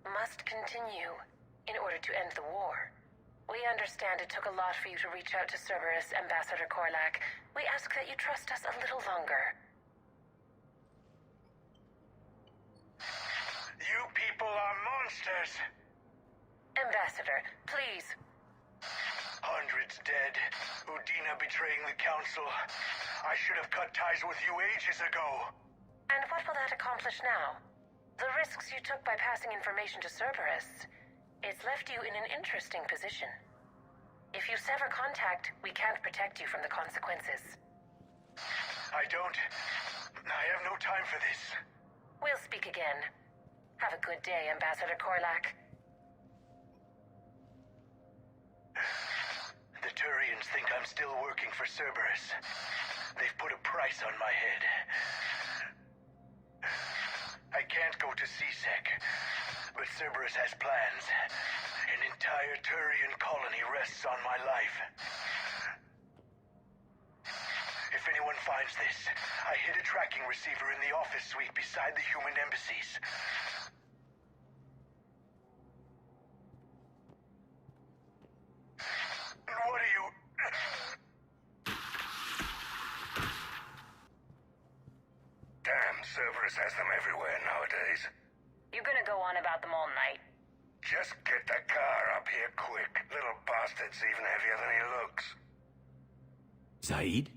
must continue in order to end the war. We understand it took a lot for you to reach out to Cerberus, Ambassador Korlak. We ask that you trust us a little longer. You people are monsters! Ambassador, please. Hundreds dead. Udina betraying the Council. I should have cut ties with you ages ago. And what will that accomplish now? The risks you took by passing information to Cerberus. It's left you in an interesting position. If you sever contact, we can't protect you from the consequences. I have no time for this. We'll speak again. Have a good day, Ambassador Korlak. The Turians think I'm still working for Cerberus. They've put a price on my head. I can't go to CSEC, but Cerberus has plans. An entire Turian colony rests on my life. If anyone finds this, I hid a tracking receiver in the office suite beside the human embassies. What are you... Damn, Cerberus has them everywhere nowadays. You gonna go on about them all night? Just get the car up here quick. Little bastard's even heavier than he looks. Zaid?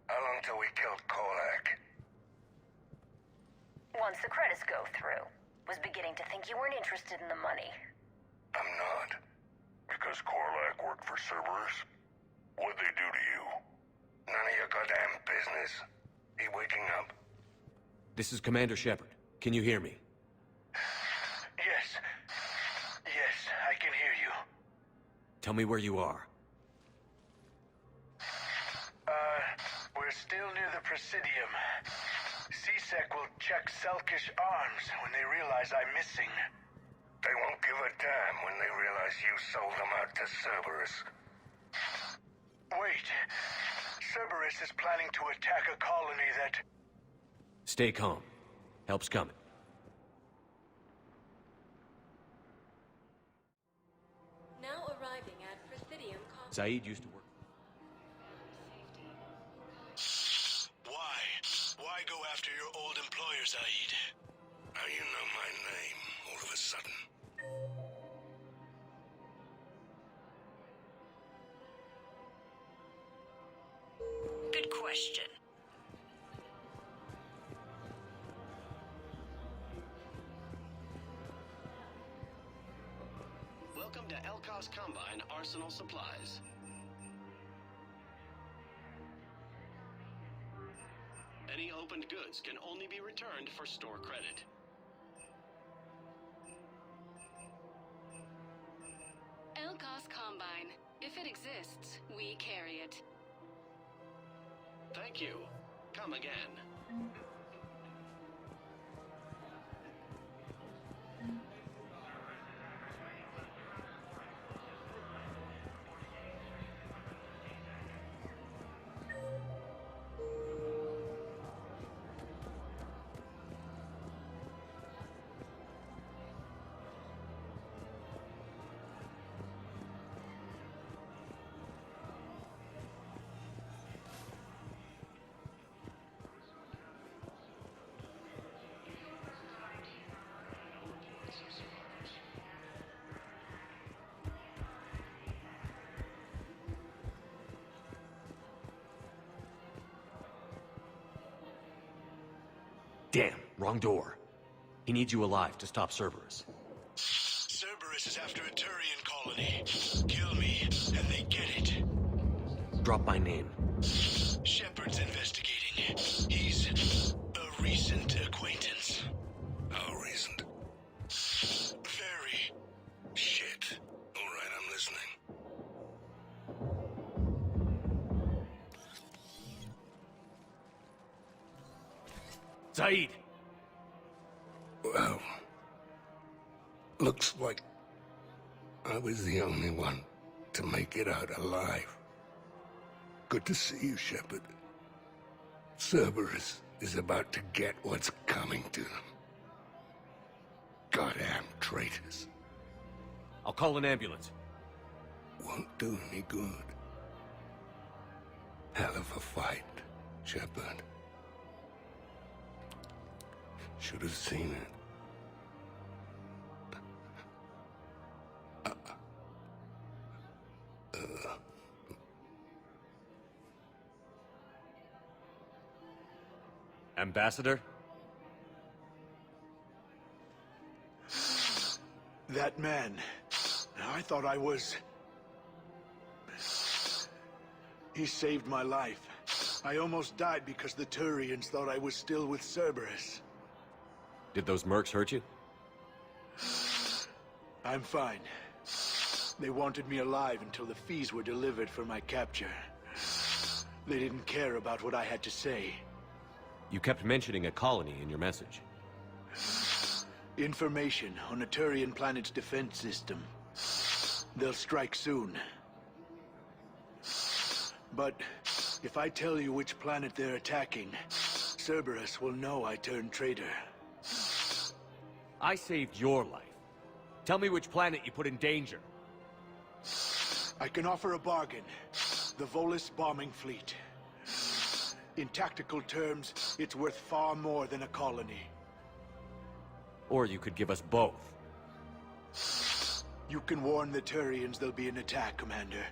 How long till we killed Korlak? Once the credits go through. Was beginning to think you weren't interested in the money. I'm not. Because Korlak worked for Cerberus? What'd they do to you? None of your goddamn business. He waking up? This is Commander Shepard. Can you hear me? Yes. Yes, I can hear you. Tell me where you are. We're still near the Presidium. CSEC will check Selkish arms when they realize I'm missing. They won't give a damn when they realize you sold them out to Cerberus. Wait. Cerberus is planning to attack a colony that... Stay calm. Help's coming. Zaid used to work. Why go after your old employer, Zaid? How you know my name all of a sudden? Good question. Welcome to Elkos Combine Arsenal Supplies. Any opened goods can only be returned for store credit. Elkos Combine. If it exists, we carry it. Thank you. Come again. Damn, wrong door. He needs you alive to stop Cerberus. Cerberus is after a Turian colony. Kill me, and they get it. Drop my name. Shepard's investigating. He's a recent acquaintance. How recent? Very. Shit. All right, I'm listening. Zaid! Well, looks like I was the only one to make it out alive. Good to see you, Shepard. Cerberus is about to get what's coming to them. Goddamn traitors. I'll call an ambulance. Won't do any good. Hell of a fight, Shepard. Should have seen it. Ambassador? That man. I thought I was... He saved my life. I almost died because the Turians thought I was still with Cerberus. Did those mercs hurt you? I'm fine. They wanted me alive until the fees were delivered for my capture. They didn't care about what I had to say. You kept mentioning a colony in your message. Information on a Turian planet's defense system. They'll strike soon. But if I tell you which planet they're attacking, Cerberus will know I turned traitor. I saved your life. Tell me which planet you put in danger. I can offer a bargain. The Volus bombing fleet. In tactical terms, it's worth far more than a colony. Or you could give us both. You can warn the Turians there'll be an attack, Commander.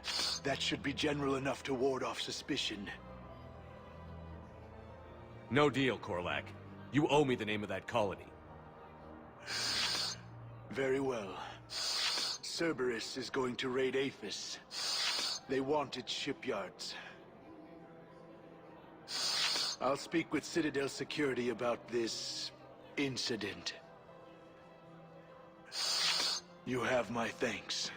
That should be general enough to ward off suspicion. No deal, Korlak. You owe me the name of that colony. Very well. Cerberus is going to raid Aphis. They want its shipyards. I'll speak with Citadel Security about this incident. You have my thanks.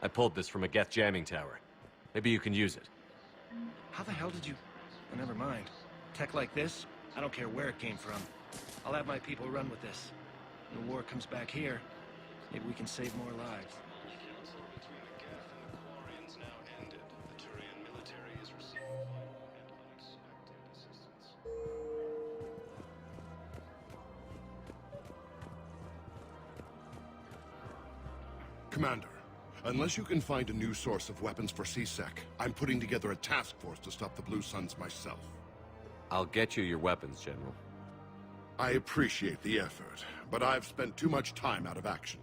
I pulled this from a Geth jamming tower. Maybe you can use it. How the hell did you... Never mind. Tech like this, I don't care where it came from. I'll have my people run with this. When the war comes back here, maybe we can save more lives. The council between the Geth and the Quarians now ended. The Turian military is receiving vital and unexpected assistance. Commander, unless you can find a new source of weapons for C-Sec, I'm putting together a task force to stop the Blue Suns myself. I'll get you your weapons, General. I appreciate the effort, but I've spent too much time out of action.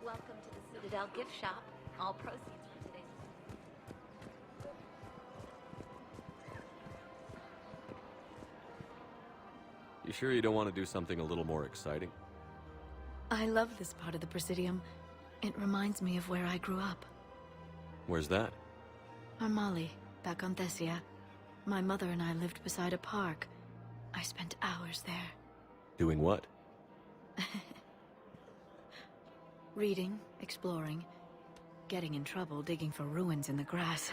Welcome to the Citadel gift shop. All proceeds from today's... You sure you don't want to do something a little more exciting? I love this part of the Presidium. It reminds me of where I grew up. Where's that? Armali, back on Thessia. My mother and I lived beside a park. I spent hours there. Doing what? Reading, exploring, getting in trouble digging for ruins in the grass.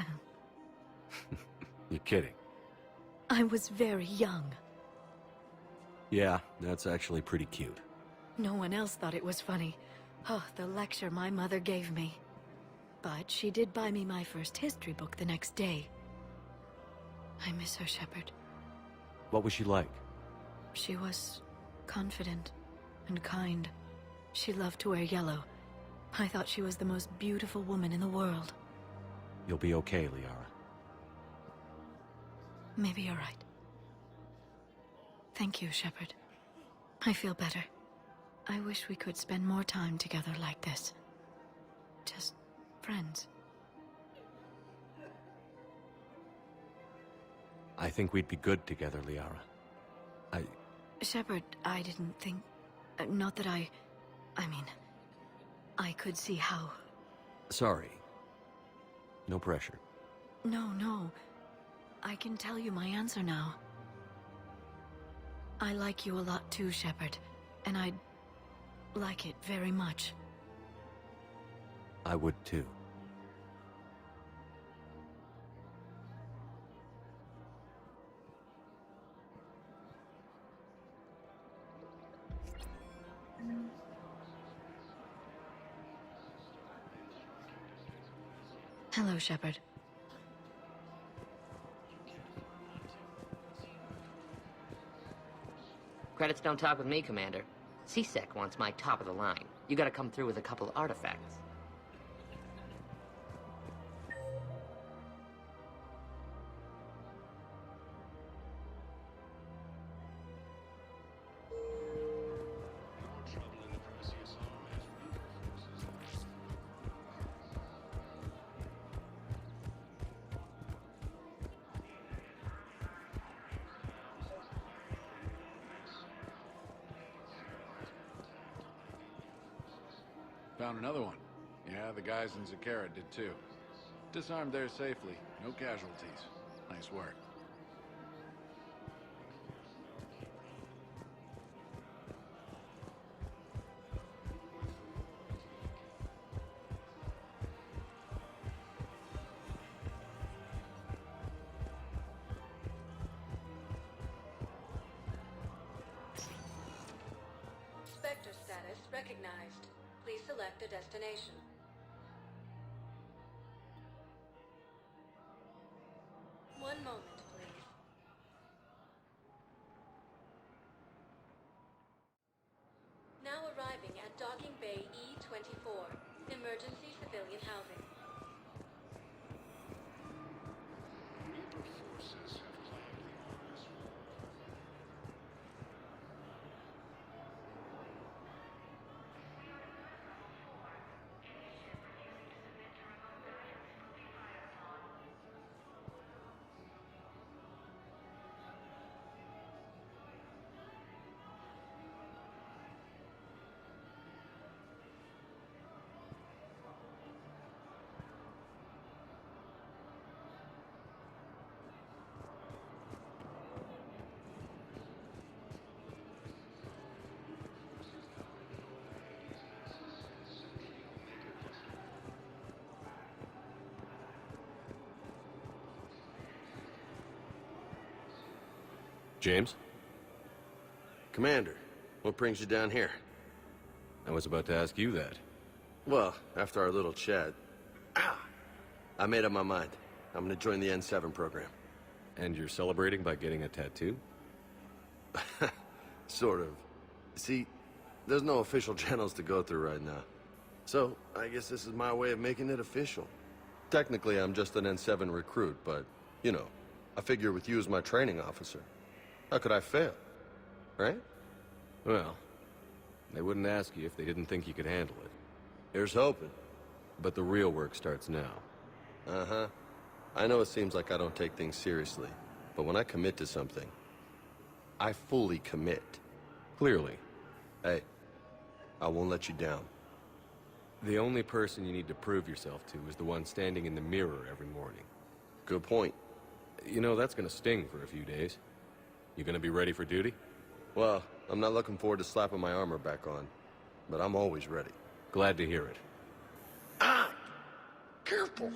You're kidding. I was very young. Yeah, that's actually pretty cute. No one else thought it was funny. Oh, the lecture my mother gave me. But she did buy me my first history book the next day. I miss her, Shepard. What was she like? She was confident and kind. She loved to wear yellow. I thought she was the most beautiful woman in the world. You'll be okay, Liara. Maybe you're right. Thank you, Shepard. I feel better. I wish we could spend more time together like this. Just friends. I think we'd be good together, Liara. Shepard, I didn't think... not that I mean... I could see how... Sorry. No pressure. No. I can tell you my answer now. I like you a lot too, Shepard. And I'd like it very much. I would too. Hello, Shepard. Credits don't talk with me, Commander. C-Sec wants my top of the line. You gotta come through with a couple artifacts. Found another one. Yeah, the guys in Zakara did too. Disarmed there safely. No casualties. Nice work. Spectre status recognized. Please select a destination. One moment, please. Now arriving at Docking Bay E-24, emergency civilian housing. Reaper forces have claimed the Argus Road. James? Commander, what brings you down here? I was about to ask you that. Well, after our little chat, I made up my mind. I'm gonna join the N7 program. And you're celebrating by getting a tattoo? Sort of. See, there's no official channels to go through right now. So, I guess this is my way of making it official. Technically, I'm just an N7 recruit, but, you know, I figure with you as my training officer, how could I fail? Right? Well, they wouldn't ask you if they didn't think you could handle it. Here's hoping. But the real work starts now. Uh-huh. I know it seems like I don't take things seriously, but when I commit to something, I fully commit. Clearly. Hey, I won't let you down. The only person you need to prove yourself to is the one standing in the mirror every morning. Good point. You know, that's gonna sting for a few days. You gonna be ready for duty? Well, I'm not looking forward to slapping my armor back on, but I'm always ready. Glad to hear it. Ah! Careful!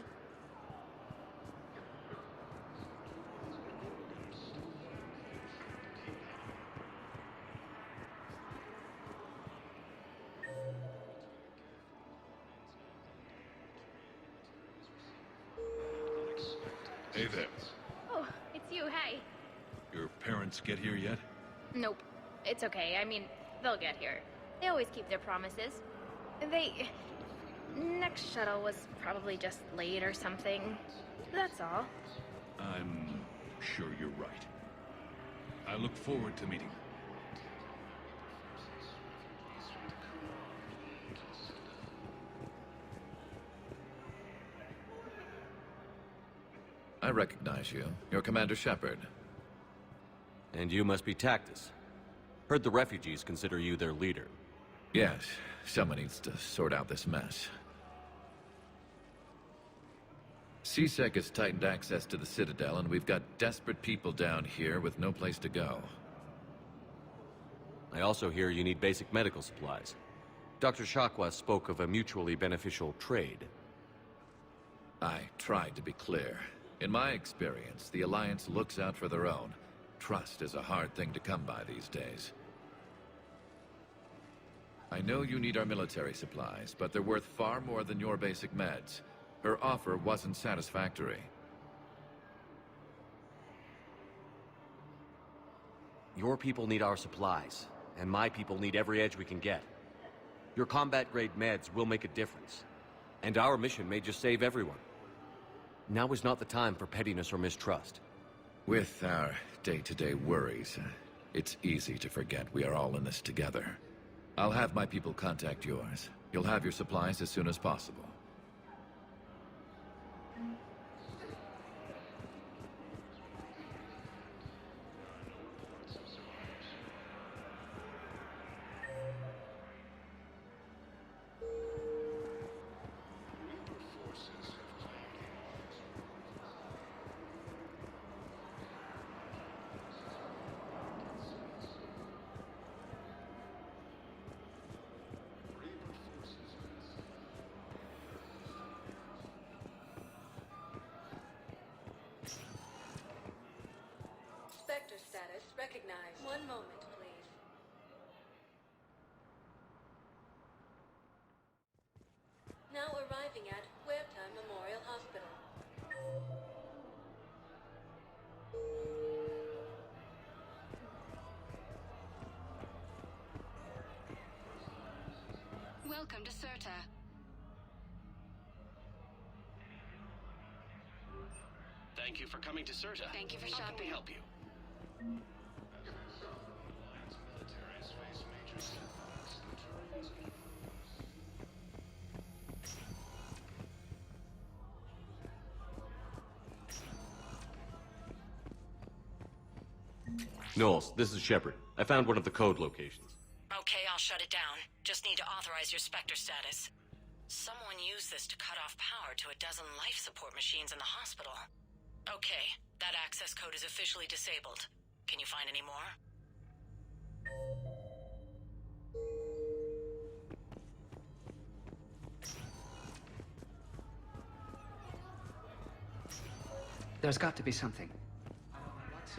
Hey there. Oh, it's you, hey. Your parents get here yet? Nope. It's okay. I mean, they'll get here. They always keep their promises. Next shuttle was probably just late or something. That's all. I'm sure you're right. I look forward to meeting. I recognize you. You're Commander Shepard. And you must be Tactus. Heard the refugees consider you their leader. Yes, someone needs to sort out this mess. CSEC has tightened access to the Citadel, and we've got desperate people down here with no place to go. I also hear you need basic medical supplies. Dr. Shakwa spoke of a mutually beneficial trade. I tried to be clear. In my experience, the Alliance looks out for their own. Trust is a hard thing to come by these days. I know you need our military supplies, but they're worth far more than your basic meds. Her offer wasn't satisfactory. Your people need our supplies, and my people need every edge we can get. Your combat-grade meds will make a difference, and our mission may just save everyone. Now is not the time for pettiness or mistrust. With our day-to-day worries, it's easy to forget we are all in this together. I'll have my people contact yours. You'll have your supplies as soon as possible. Spectre status recognized. One moment, please. Now arriving at Huerta Memorial Hospital. Welcome to Serta. Thank you for coming to Serta. Thank you for How shopping. can we help you? Knowles, this is Shepard. I found one of the code locations. Okay, I'll shut it down. Just need to authorize your Spectre status. Someone used this to cut off power to a dozen life support machines in the hospital. Okay, that access code is officially disabled. Can you find any more? There's got to be something.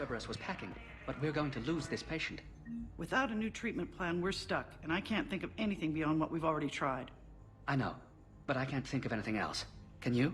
Cerberus was packing, but we're going to lose this patient. Without a new treatment plan, we're stuck, and I can't think of anything beyond what we've already tried. I know, but I can't think of anything else. Can you?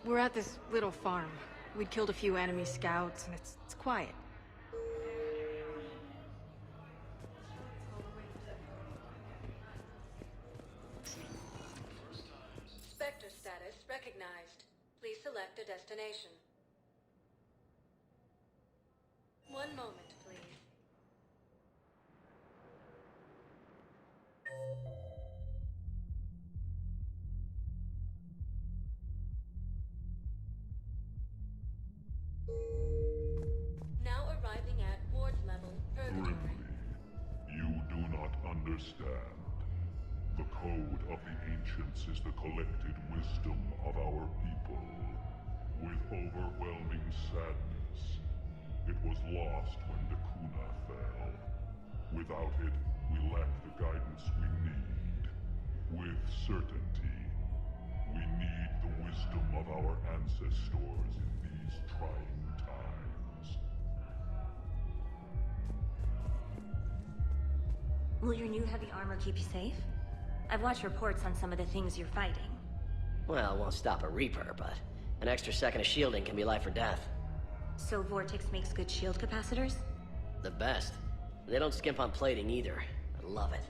We're at this little farm. We'd killed a few enemy scouts, and it's quiet. Spectre status recognized. Please select a destination. One moment, please. Now arriving at ward level, purgatory. You do not understand. The code of the ancients is the collected wisdom of our people. With overwhelming sadness, it was lost when the Kuna fell. Without it, we lack the guidance we need. With certainty, we need the wisdom of our ancestors in these trying times. Will your new heavy armor keep you safe? I've watched reports on some of the things you're fighting. Well, it won't stop a Reaper, but an extra second of shielding can be life or death. So Vortex makes good shield capacitors? The best. They don't skimp on plating either. I love it.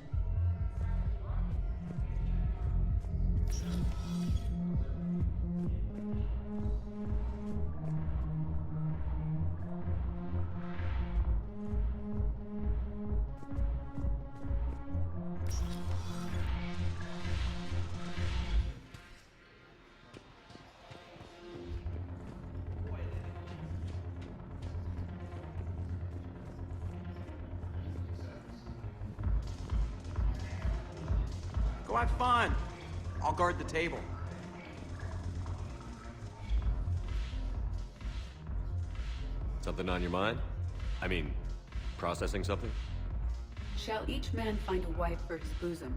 Go have fun. I'll guard the table. Something on your mind? I mean, processing something? Shall each man find a wife for his bosom,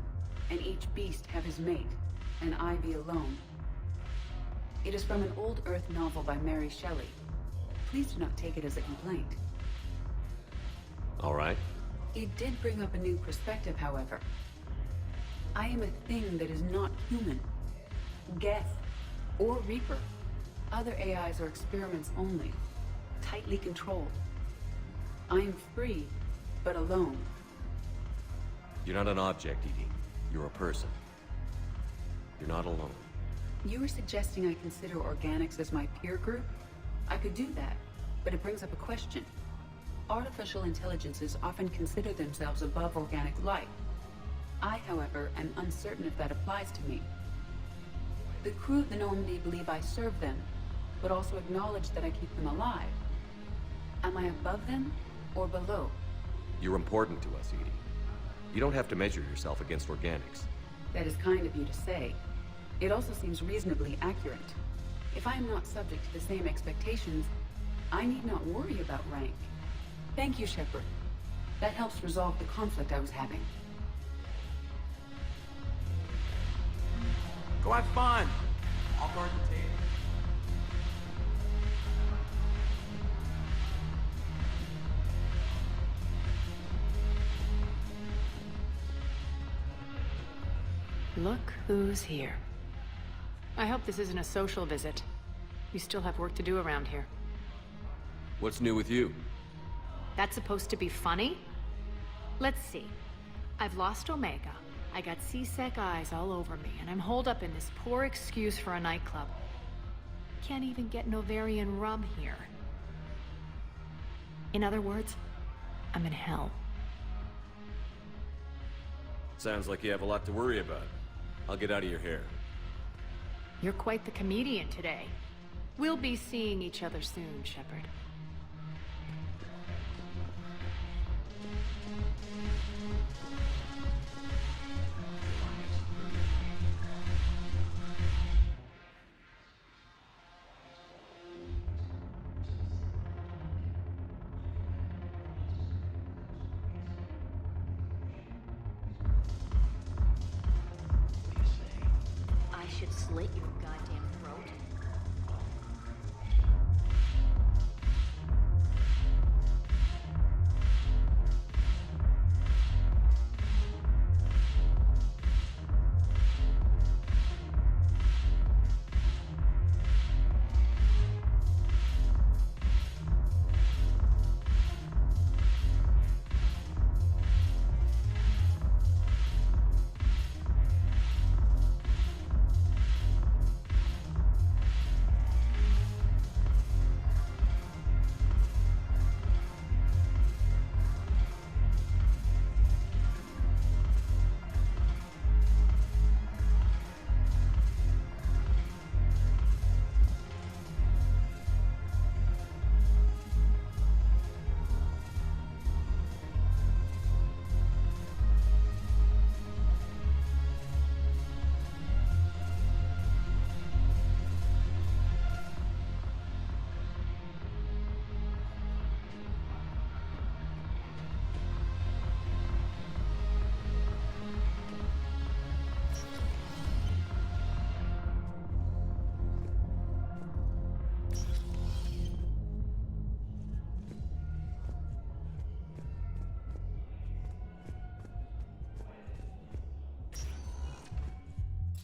and each beast have his mate, and I be alone? It is from an old Earth novel by Mary Shelley. Please do not take it as a complaint. All right. It did bring up a new perspective, however. I am a thing that is not human. Geth, or Reaper. Other AIs are experiments only, tightly controlled. I am free, but alone. You're not an object, Edie. You're a person. You're not alone. You were suggesting I consider organics as my peer group? I could do that, but it brings up a question. Artificial intelligences often consider themselves above organic life. I, however, am uncertain if that applies to me. The crew of the Normandy believe I serve them, but also acknowledge that I keep them alive. Am I above them, or below? You're important to us, Edie. You don't have to measure yourself against organics. That is kind of you to say. It also seems reasonably accurate. If I am not subject to the same expectations, I need not worry about rank. Thank you, Shepard. That helps resolve the conflict I was having. Go have fun. I'll guard the table. Look who's here. I hope this isn't a social visit. We still have work to do around here. What's new with you? That's supposed to be funny? Let's see. I've lost Omega. I got C-Sec eyes all over me, and I'm holed up in this poor excuse for a nightclub. Can't even get Novarian rum here. In other words, I'm in hell. Sounds like you have a lot to worry about. I'll get out of your hair. You're quite the comedian today. We'll be seeing each other soon, Shepard. I should slit your goddamn throat.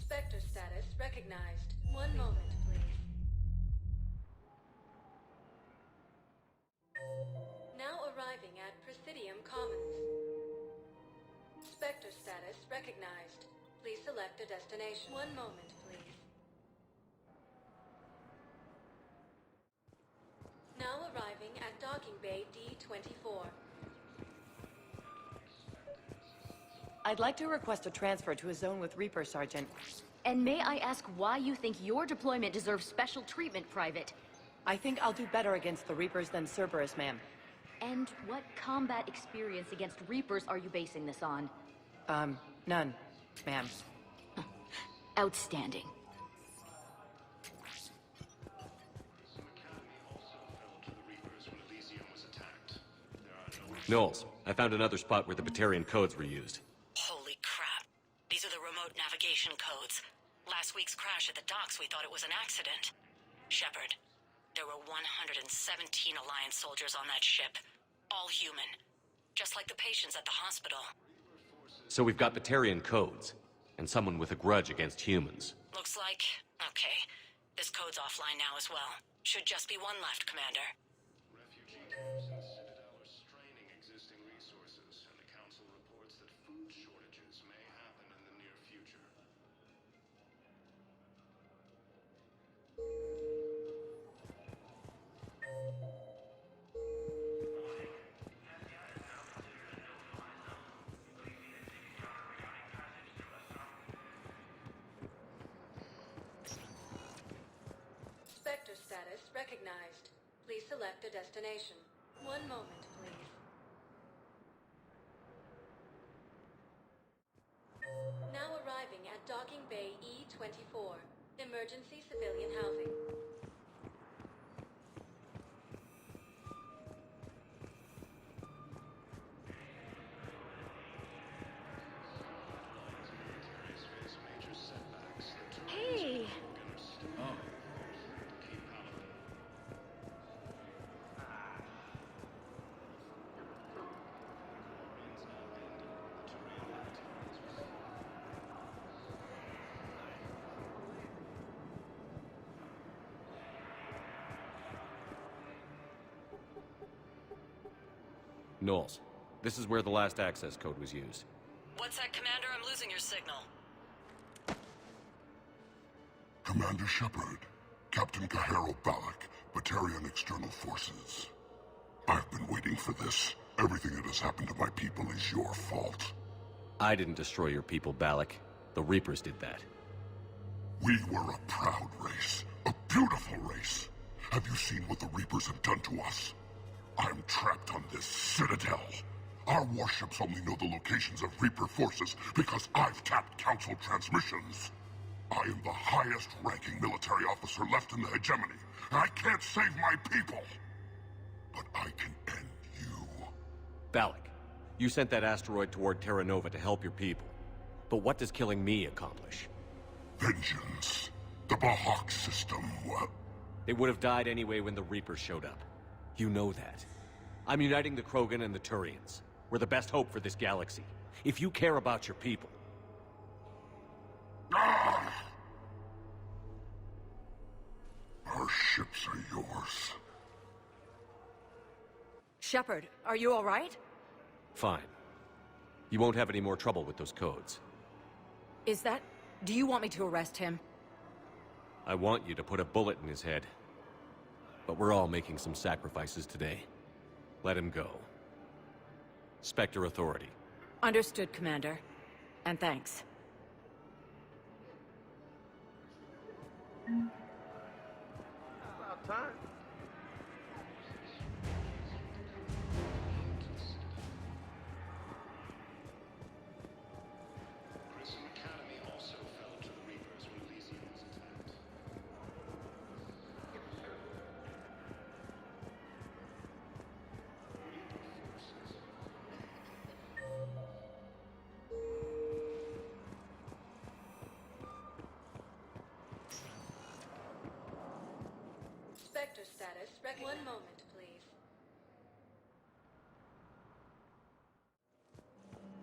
Spectre status recognized. One moment, please. Now arriving at Presidium Commons. Spectre status recognized. Please select a destination. One moment, please. Now arriving at Docking Bay D-24. I'd like to request a transfer to a zone with Reaper, Sergeant. And may I ask why you think your deployment deserves special treatment, Private? I think I'll do better against the Reapers than Cerberus, ma'am. And what combat experience against Reapers are you basing this on? None, ma'am. Outstanding. Knowles, I found another spot where the Batarian codes were used. Holy crap. These are the remote navigation codes. Last week's crash at the docks, we thought it was an accident. Shepard, there were 117 Alliance soldiers on that ship. All human. Just like the patients at the hospital. So we've got Batarian codes, and someone with a grudge against humans. Looks like... okay. This code's offline now as well. Should just be one left, Commander. Refugee camps in Citadel are straining existing resources, and the Council reports that food shortages may happen in the near future. Spectre status recognized. Please select a destination. One moment, please. Now arriving at Docking Bay E-24. Emergency civilian housing. Hey! Knowles, this is where the last access code was used. What's that, Commander? I'm losing your signal. Commander Shepard, Captain Kahero Balak, Batarian External Forces. I've been waiting for this. Everything that has happened to my people is your fault. I didn't destroy your people, Balak. The Reapers did that. We were a proud race. A beautiful race. Have you seen what the Reapers have done to us? I'm trapped on this citadel. Our warships only know the locations of Reaper forces because I've tapped Council transmissions. I am the highest-ranking military officer left in the hegemony, and I can't save my people. But I can end you. Balak, you sent that asteroid toward Terra Nova to help your people. But what does killing me accomplish? Vengeance. The Bahak system, They would have died anyway when the Reapers showed up. You know that. I'm uniting the Krogan and the Turians. We're the best hope for this galaxy. If you care about your people... Our ships are yours. Shepard, are you all right? Fine. You won't have any more trouble with those codes. Is that... Do you want me to arrest him? I want you to put a bullet in his head. But we're all making some sacrifices today. Let him go. Spectre Authority. Understood, Commander. And thanks. About time. Grissom Academy also fell to the Reapers when Elysium was attacked. Spectre status. One moment, please.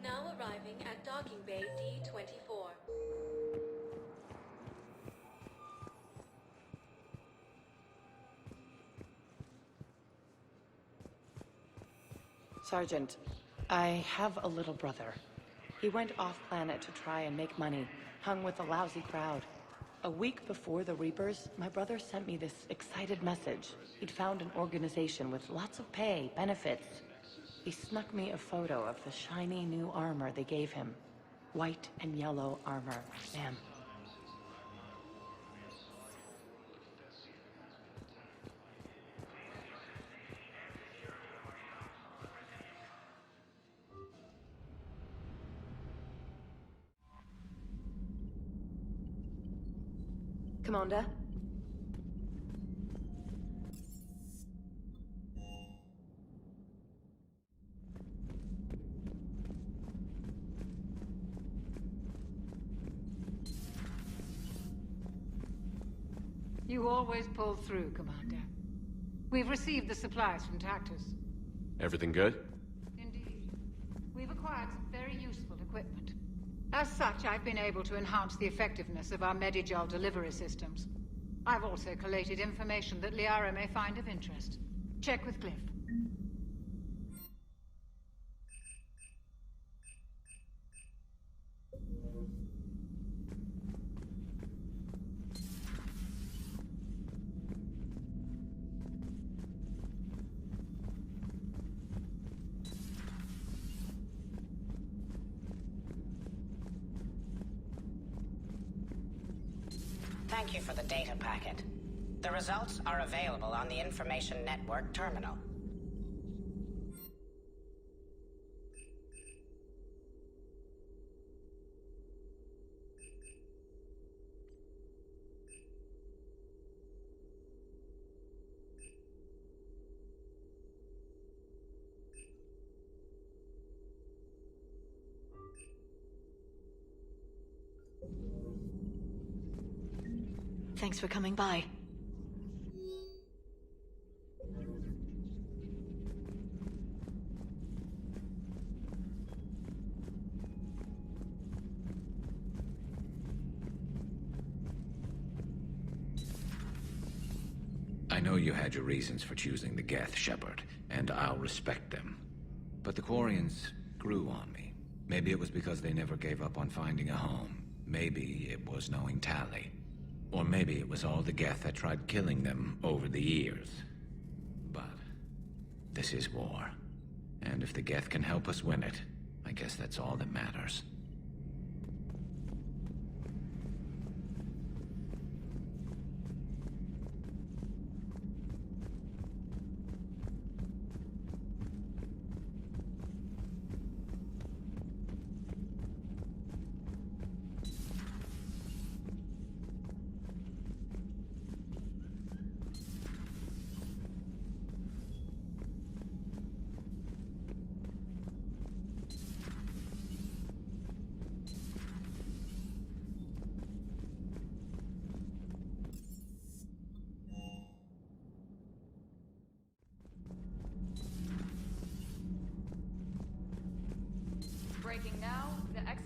Now arriving at docking bay D-24. Sergeant, I have a little brother. He went off-planet to try and make money, hung with a lousy crowd. A week before the Reapers, my brother sent me this excited message. He'd found an organization with lots of pay, benefits. He snuck me a photo of the shiny new armor they gave him. White and yellow armor, ma'am. Commander? You always pull through, Commander. We've received the supplies from Tactus. Everything good? Indeed. We've acquired some very useful equipment. As such, I've been able to enhance the effectiveness of our Medigel delivery systems. I've also collated information that Liara may find of interest. Check with Cliff. Thank you for the data packet. The results are available on the Information Network terminal. Thanks for coming by. I know you had your reasons for choosing the Geth, Shepard, and I'll respect them. But the Quarians grew on me. Maybe it was because they never gave up on finding a home. Maybe it was knowing Tali. Or maybe it was all the Geth that tried killing them over the years. But this is war. And if the Geth can help us win it, I guess that's all that matters.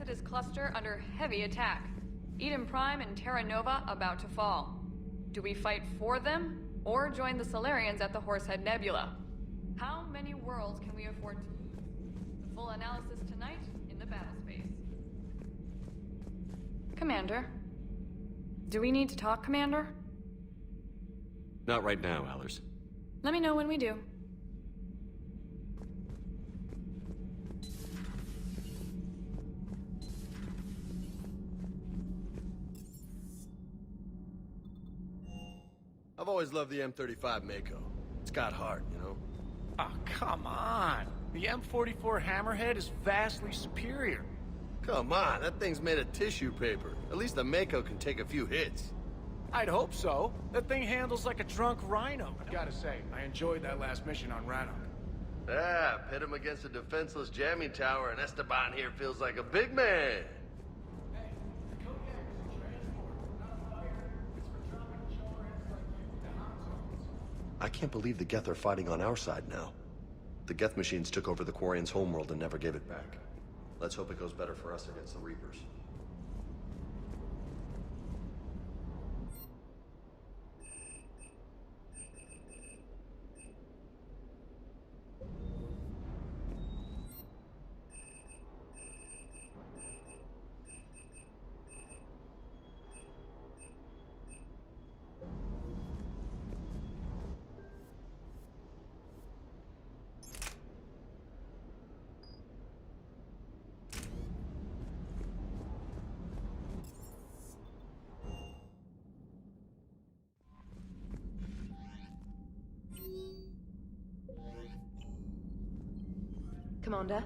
Exodus cluster under heavy attack. Eden Prime and Terra Nova about to fall. Do we fight for them, or join the Solarians at the Horsehead Nebula? How many worlds can we afford to lose? The full analysis tonight in the battlespace. Commander? Do we need to talk, Commander? Not right now, Allers. Let me know when we do. I've always loved the M35 Mako. It's got heart, you know? Oh, come on. The M44 Hammerhead is vastly superior. Come on, that thing's made of tissue paper. At least the Mako can take a few hits. I'd hope so. That thing handles like a drunk rhino. I gotta say, I enjoyed that last mission on Rannoch. Yeah, pit him against a defenseless jamming tower and Esteban here feels like a big man. I can't believe the Geth are fighting on our side now. The Geth machines took over the Quarians' homeworld and never gave it back. Let's hope it goes better for us against the Reapers. Commander?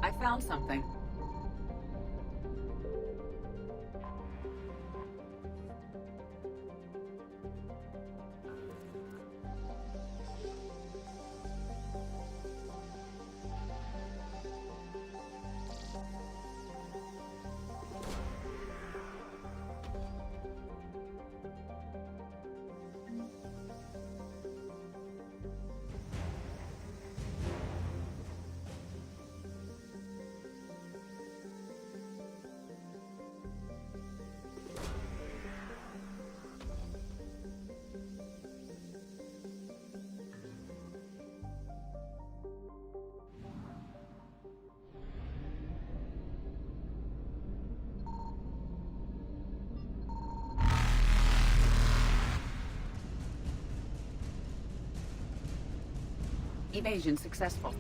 I found something. Evasion successful.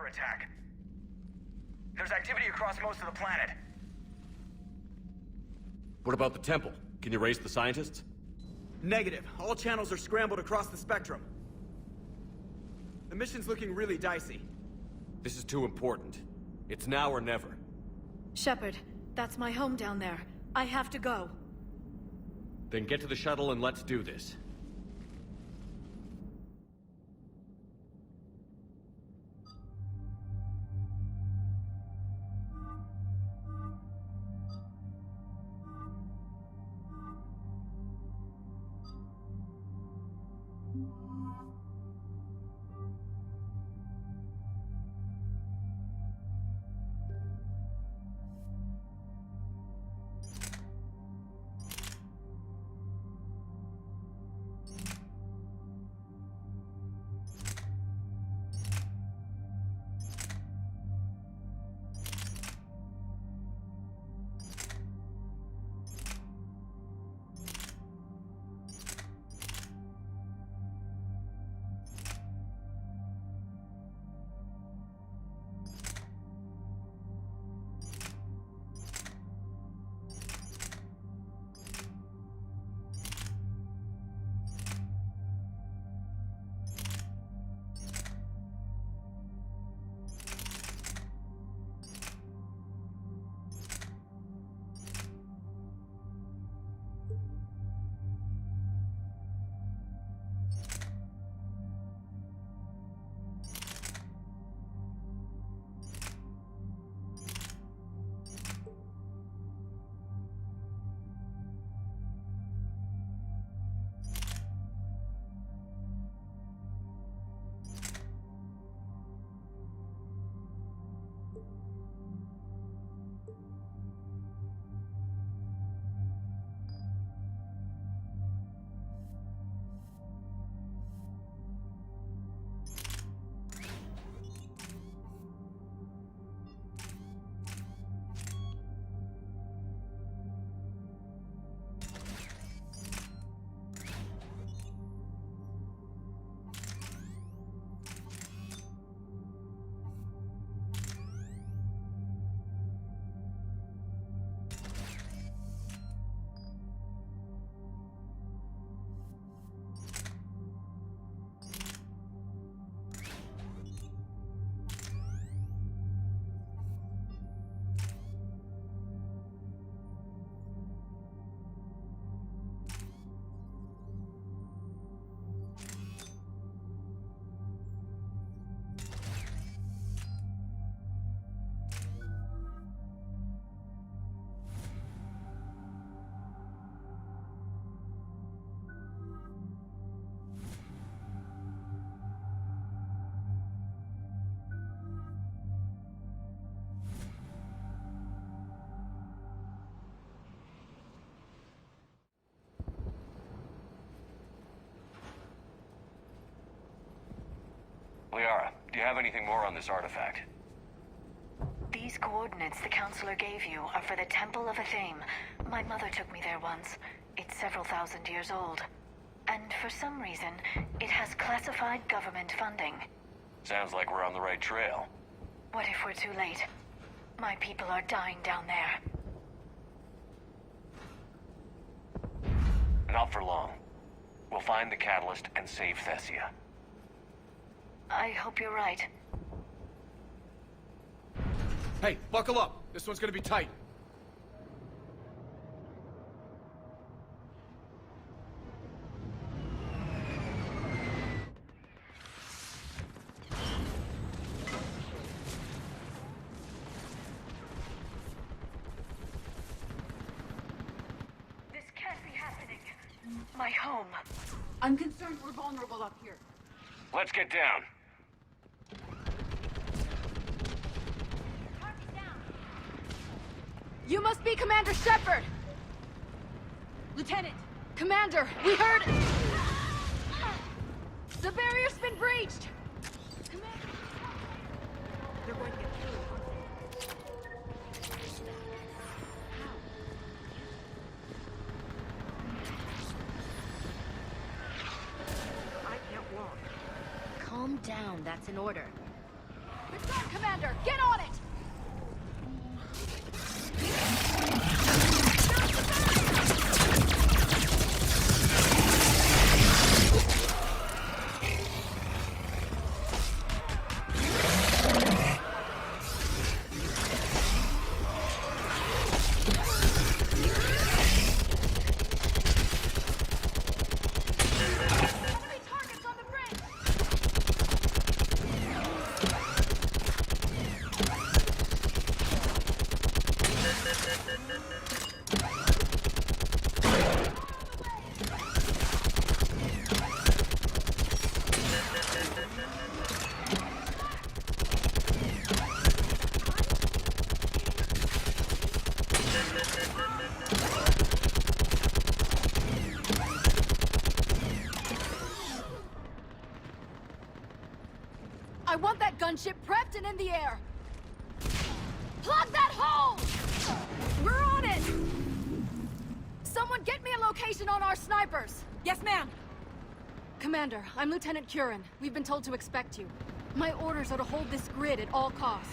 attack. There's activity across most of the planet. What about the temple? Can you raise the scientists? Negative. All channels are scrambled across the spectrum. The mission's looking really dicey. This is too important. It's now or never. Shepard, that's my home down there. I have to go. Then get to the shuttle and let's do this. Liara, do you have anything more on this artifact? These coordinates the Counselor gave you are for the Temple of Athame. My mother took me there once. It's several thousand years old. And for some reason, it has classified government funding. Sounds like we're on the right trail. What if we're too late? My people are dying down there. Not for long. We'll find the catalyst and save Thessia. I hope you're right. Hey, buckle up. This one's gonna be tight. This can't be happening. My home. I'm concerned we're vulnerable up here. Let's get down. You must be Commander Shepard! Lieutenant! Commander, we heard... The barrier's been breached! Commander! They're going to get through. I can't walk. Calm down, that's an order. Lieutenant! Commander! Get on it! I want that gunship prepped and in the air! Plug that hole! We're on it! Someone get me a location on our snipers! Yes, ma'am! Commander, I'm Lieutenant Curran. We've been told to expect you. My orders are to hold this grid at all costs.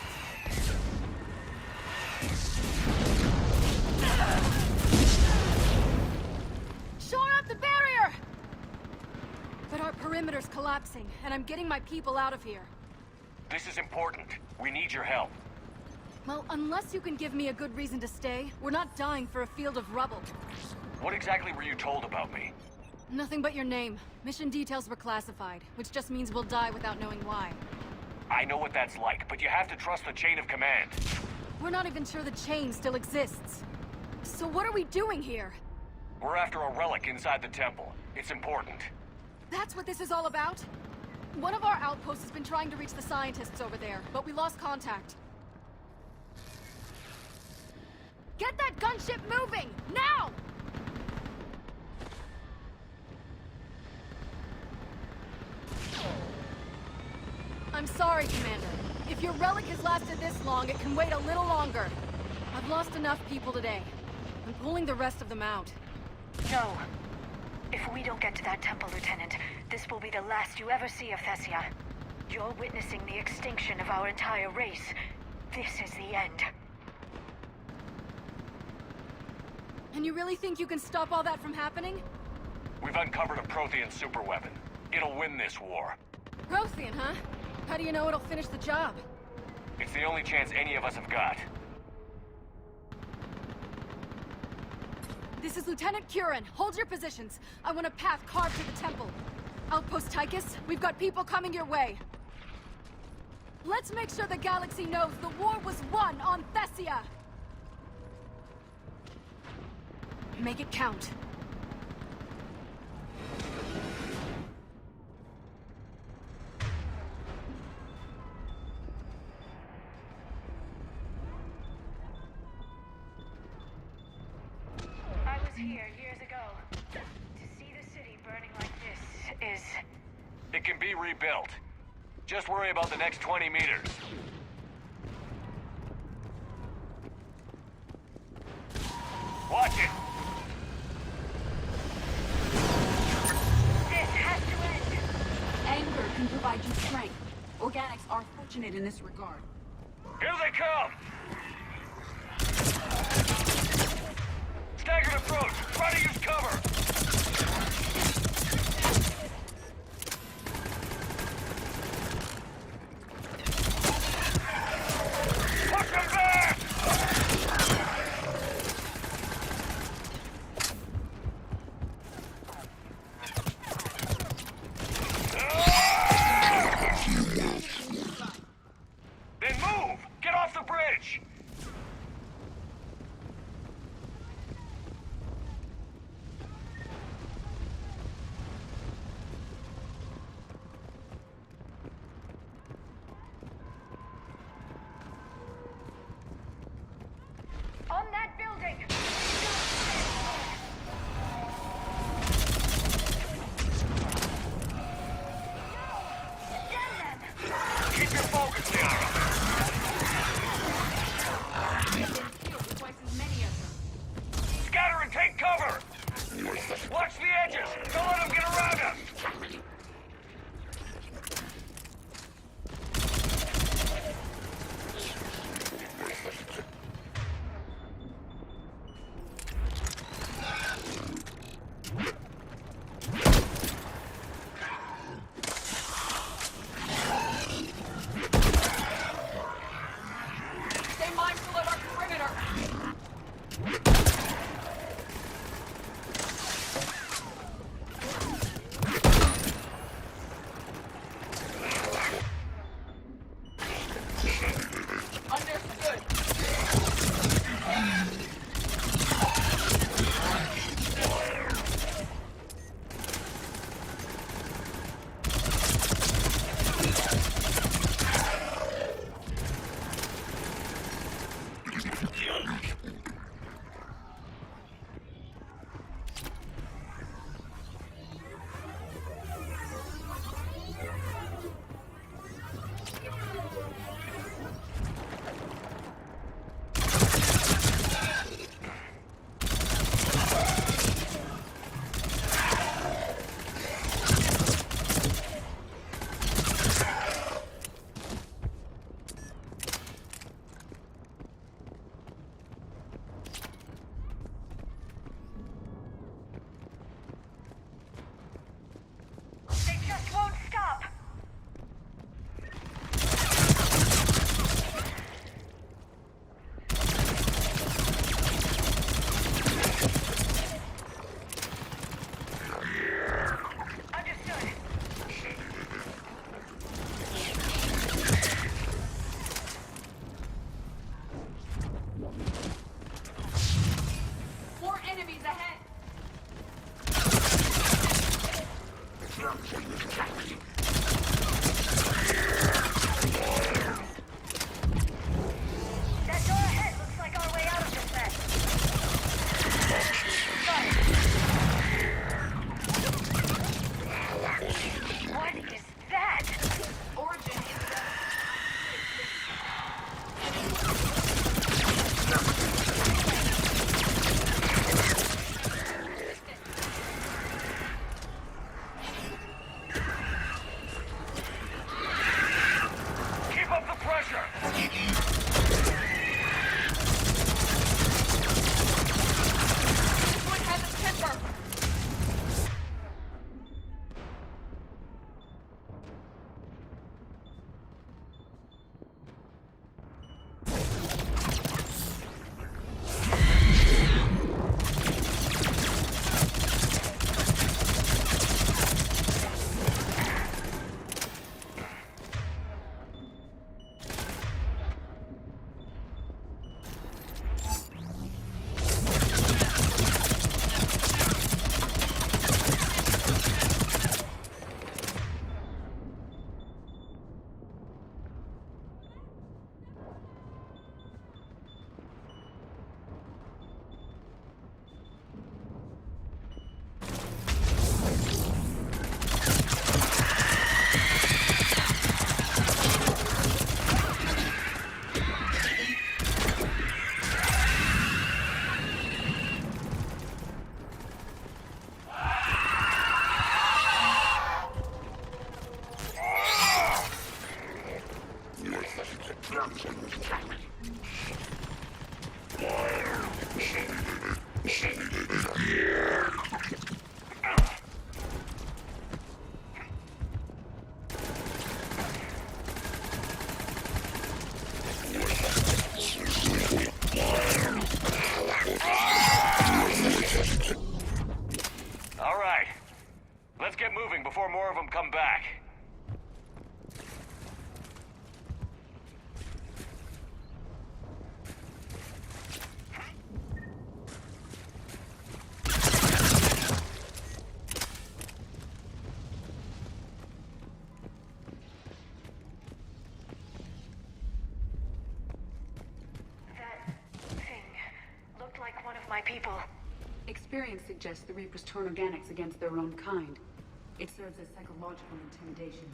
Shore up the barrier! But our perimeter's collapsing, and I'm getting my people out of here. This is important. We need your help. Well, unless you can give me a good reason to stay, we're not dying for a field of rubble. What exactly were you told about me? Nothing but your name. Mission details were classified, which just means we'll die without knowing why. I know what that's like, but you have to trust the chain of command. We're not even sure the chain still exists. So what are we doing here? We're after a relic inside the temple. It's important. That's what this is all about? One of our outposts has been trying to reach the scientists over there, but we lost contact. Get that gunship moving! Now! I'm sorry, Commander. If your relic has lasted this long, it can wait a little longer. I've lost enough people today. I'm pulling the rest of them out. No. If we don't get to that temple, Lieutenant, this will be the last you ever see of Thessia. You're witnessing the extinction of our entire race. This is the end. And you really think you can stop all that from happening? We've uncovered a Prothean superweapon. It'll win this war. Prothean, huh? How do you know it'll finish the job? It's the only chance any of us have got. This is Lieutenant Curran. Hold your positions. I want a path carved to the temple. Outpost Tychus, we've got people coming your way. Let's make sure the galaxy knows the war was won on Thessia! Make it count. I was here years ago. To see the city burning like this is... It can be rebuilt. Just worry about the next 20 meters. Watch it! This has to end! Anger can provide you strength. Organics are fortunate in this regard. Here they come! Staggered approach! Try to use cover! Push them back! Then move! Get off the bridge! before more of them come back. My people. Experience suggests the Reapers turn organics against their own kind. It serves as psychological intimidation.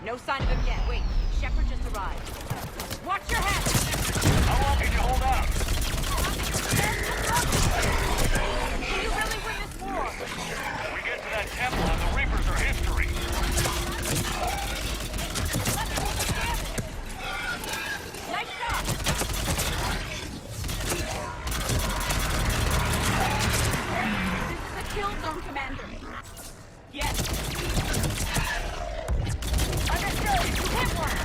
No sign of him yet. Wait, Shepard just arrived. Watch your head! How long can you hold out? Can you really win this war? We get to that temple and the Reapers are history. Nice shot! This is a kill zone, Commander. Yes. Understood! Hit one!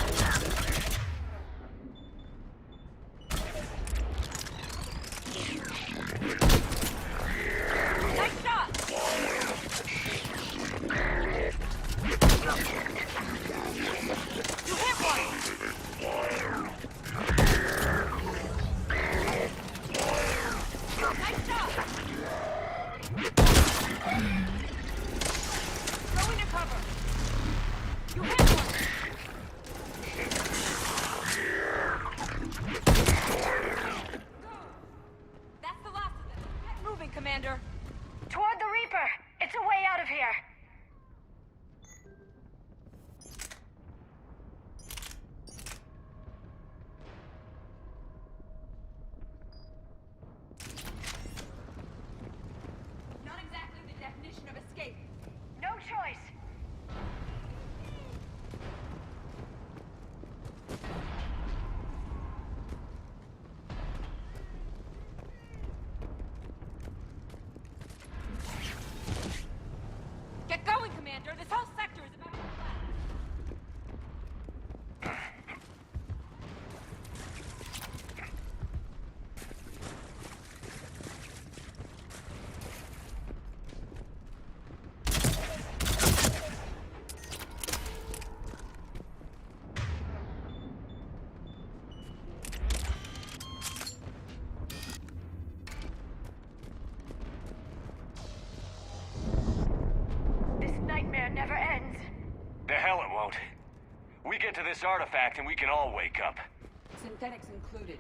Nice shot! You hit one! Nice shot! Go into cover! You hit one! That's the last of them. Get moving, Commander. Toward the Reaper! It's a way out of here! Not exactly the definition of escape. No choice! Get going, Commander! This whole sector is about to collapse! This nightmare never ends. The hell it won't. We get to this artifact and we can all wake up. Synthetics included.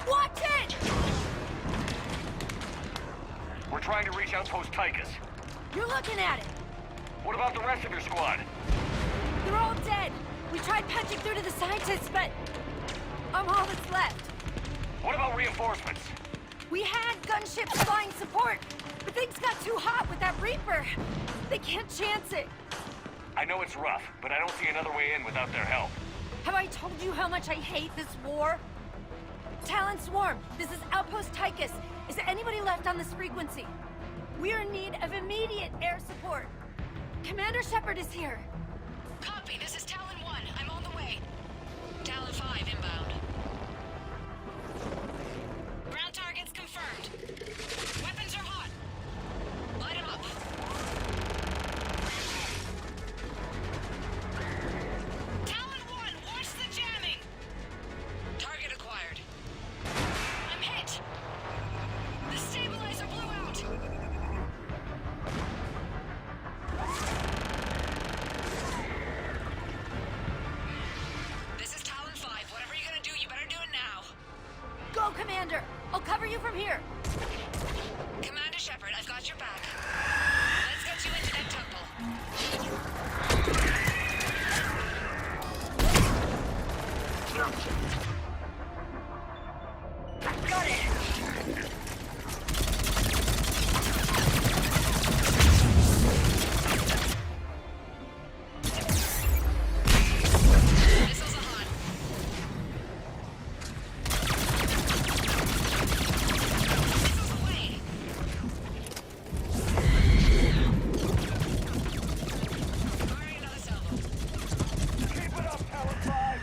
Watch it! We're trying to reach Outpost Tychus. You're looking at it! What about the rest of your squad? They're all dead! We tried punching through to the scientists, but I'm all that's left. What about reinforcements? We had gunships flying support, but things got too hot with that Reaper. They can't chance it. I know it's rough, but I don't see another way in without their help. Have I told you how much I hate this war? Talon Swarm, this is Outpost Tychus. Is there anybody left on this frequency? We're in need of immediate air support. Commander Shepard is here. Copy, this is Talon 1. I'm on the way. Talon 5 inbound. Ground targets confirmed. Commander. I'll cover you from here. Commander Shepard, I've got your back. Let's get you into that temple. Got it. Missiles are hot. Missiles away. Firing another salvo. Keep it up, Talon 5!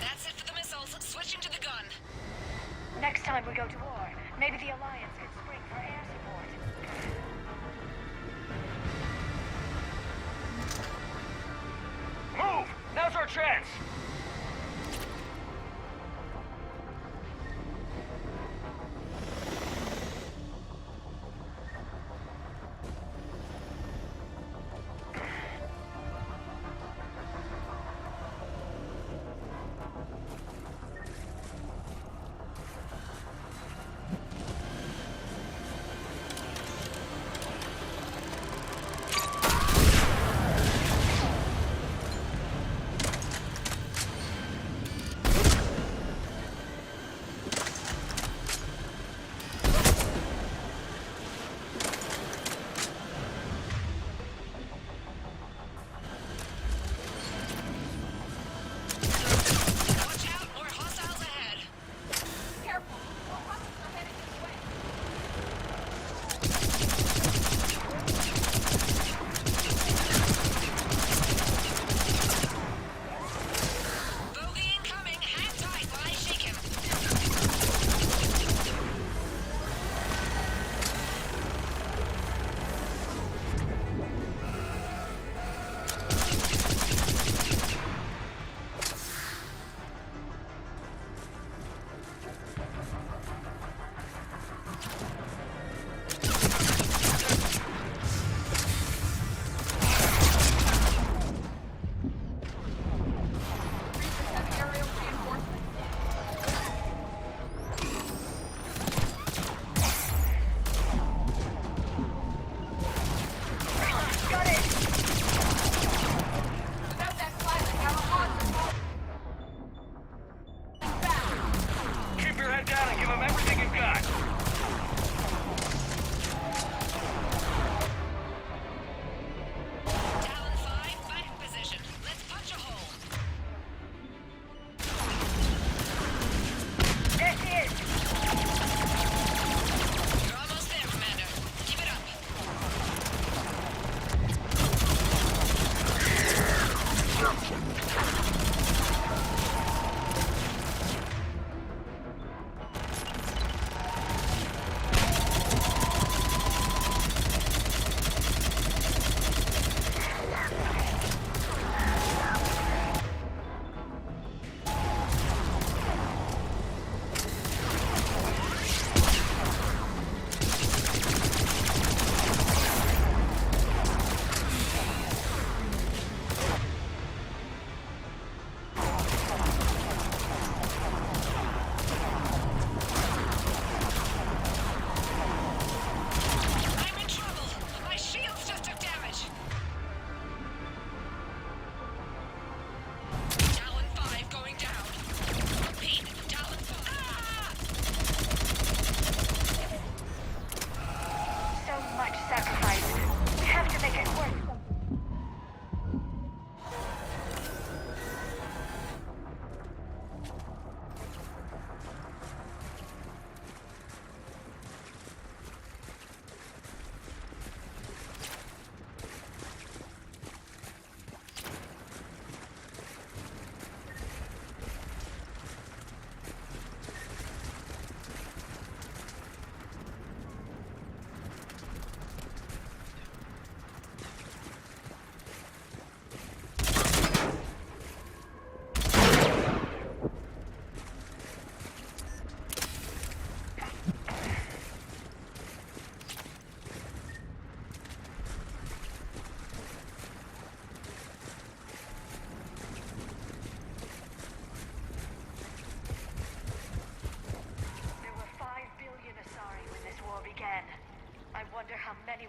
That's it for the missiles. Switching to the gun. Next time we go to war, maybe the Alliance could spring for air support. Move! Now's our chance!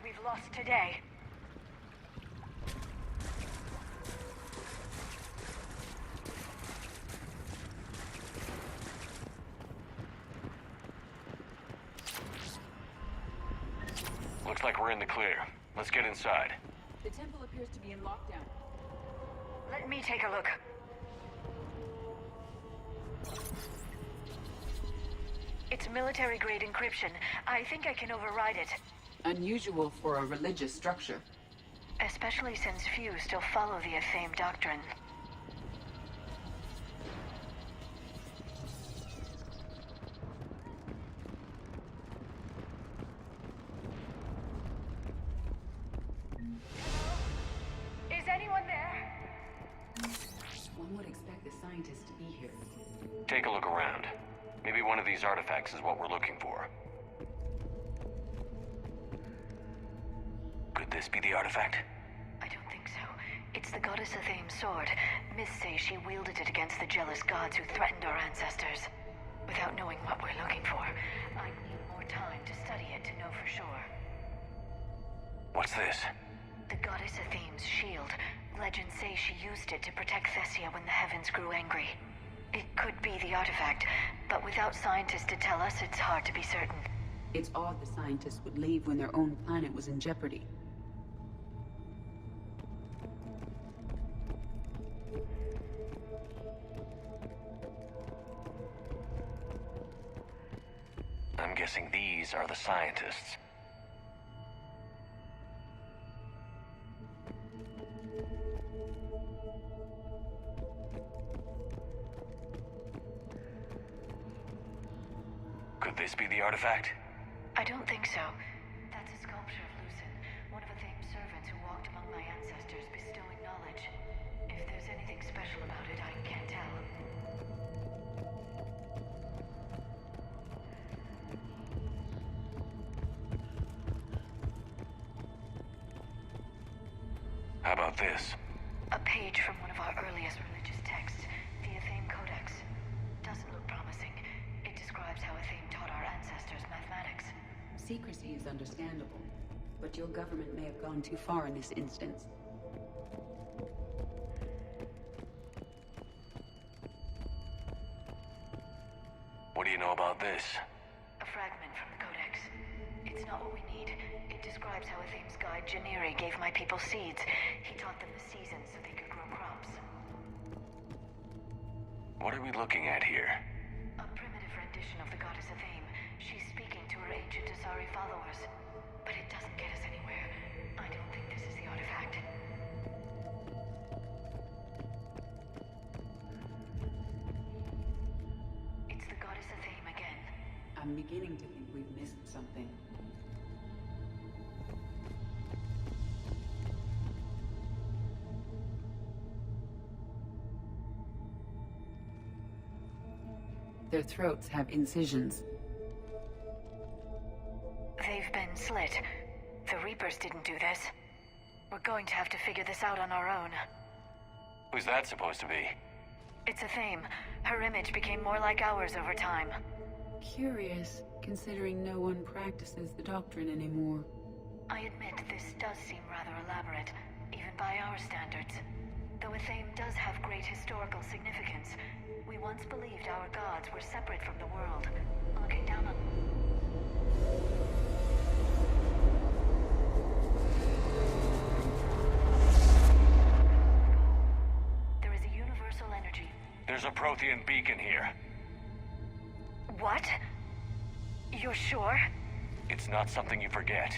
we've lost today. Looks like we're in the clear. Let's get inside. The temple appears to be in lockdown. Let me take a look. It's military-grade encryption. I think I can override it. Unusual for a religious structure. Especially since few still follow the Athame doctrine. Is anyone there? One would expect the scientists to be here. Take a look around. Maybe one of these artifacts is what we're looking for. Could this be the artifact? I don't think so. It's the goddess Athame's sword. Myths say she wielded it against the jealous gods who threatened our ancestors. Without knowing what we're looking for, I need more time to study it to know for sure. What's this? The goddess Athame's shield. Legends say she used it to protect Thessia when the heavens grew angry. It could be the artifact, but without scientists to tell us, it's hard to be certain. It's odd the scientists would leave when their own planet was in jeopardy. I'm guessing these are the scientists. Could this be the artifact? I don't think so. That's a sculpture of Lucen, one of Athame's servants who walked among my ancestors, bestowing knowledge. If there's anything special about it, I can't tell. How about this? A page from one of our earliest religious texts, the Athame Codex. Doesn't look promising. It describes how Athame taught our ancestors mathematics. Secrecy is understandable, but your government may have gone too far in this instance. What do you know about this? A fragment from the Codex. It's not what we need. It describes how Athame's guide, Janiri, gave my people seeds. He taught them the seasons so they could grow crops. What are we looking at here? A primitive rendition of the goddess Athame. She's speaking to her ancient Asari followers. But it doesn't get us anywhere. I don't think this is the artifact. It's the goddess Athame again. I'm beginning to think we've missed something. Their throats have incisions. They've been slit. The Reapers didn't do this. We're going to have to figure this out on our own. Who's that supposed to be? It's Athame. Her image became more like ours over time. Curious, considering no one practices the doctrine anymore. I admit this does seem rather elaborate, even by our standards. Though Athame does have great historical significance, we once believed our gods were separate from the world, looking down on... There is a universal energy. There's a Prothean beacon here. What? You're sure? It's not something you forget.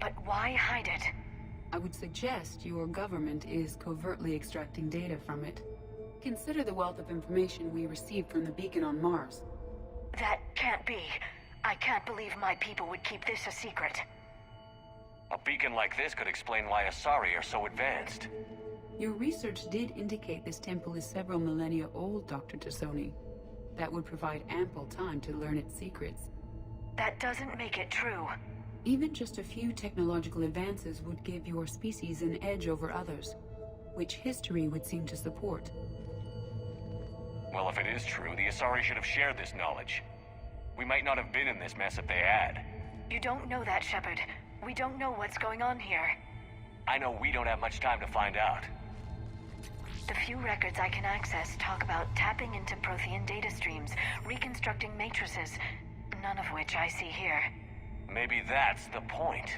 But why hide it? I would suggest your government is covertly extracting data from it. Consider the wealth of information we received from the beacon on Mars. That can't be. I can't believe my people would keep this a secret. A beacon like this could explain why Asari are so advanced. Your research did indicate this temple is several millennia old, Dr. Tassoni. That would provide ample time to learn its secrets. That doesn't make it true. Even just a few technological advances would give your species an edge over others, which history would seem to support. Well, if it is true, the Asari should have shared this knowledge. We might not have been in this mess if they had. You don't know that, Shepard. We don't know what's going on here. I know we don't have much time to find out. The few records I can access talk about tapping into Prothean data streams, reconstructing matrices, none of which I see here. Maybe that's the point.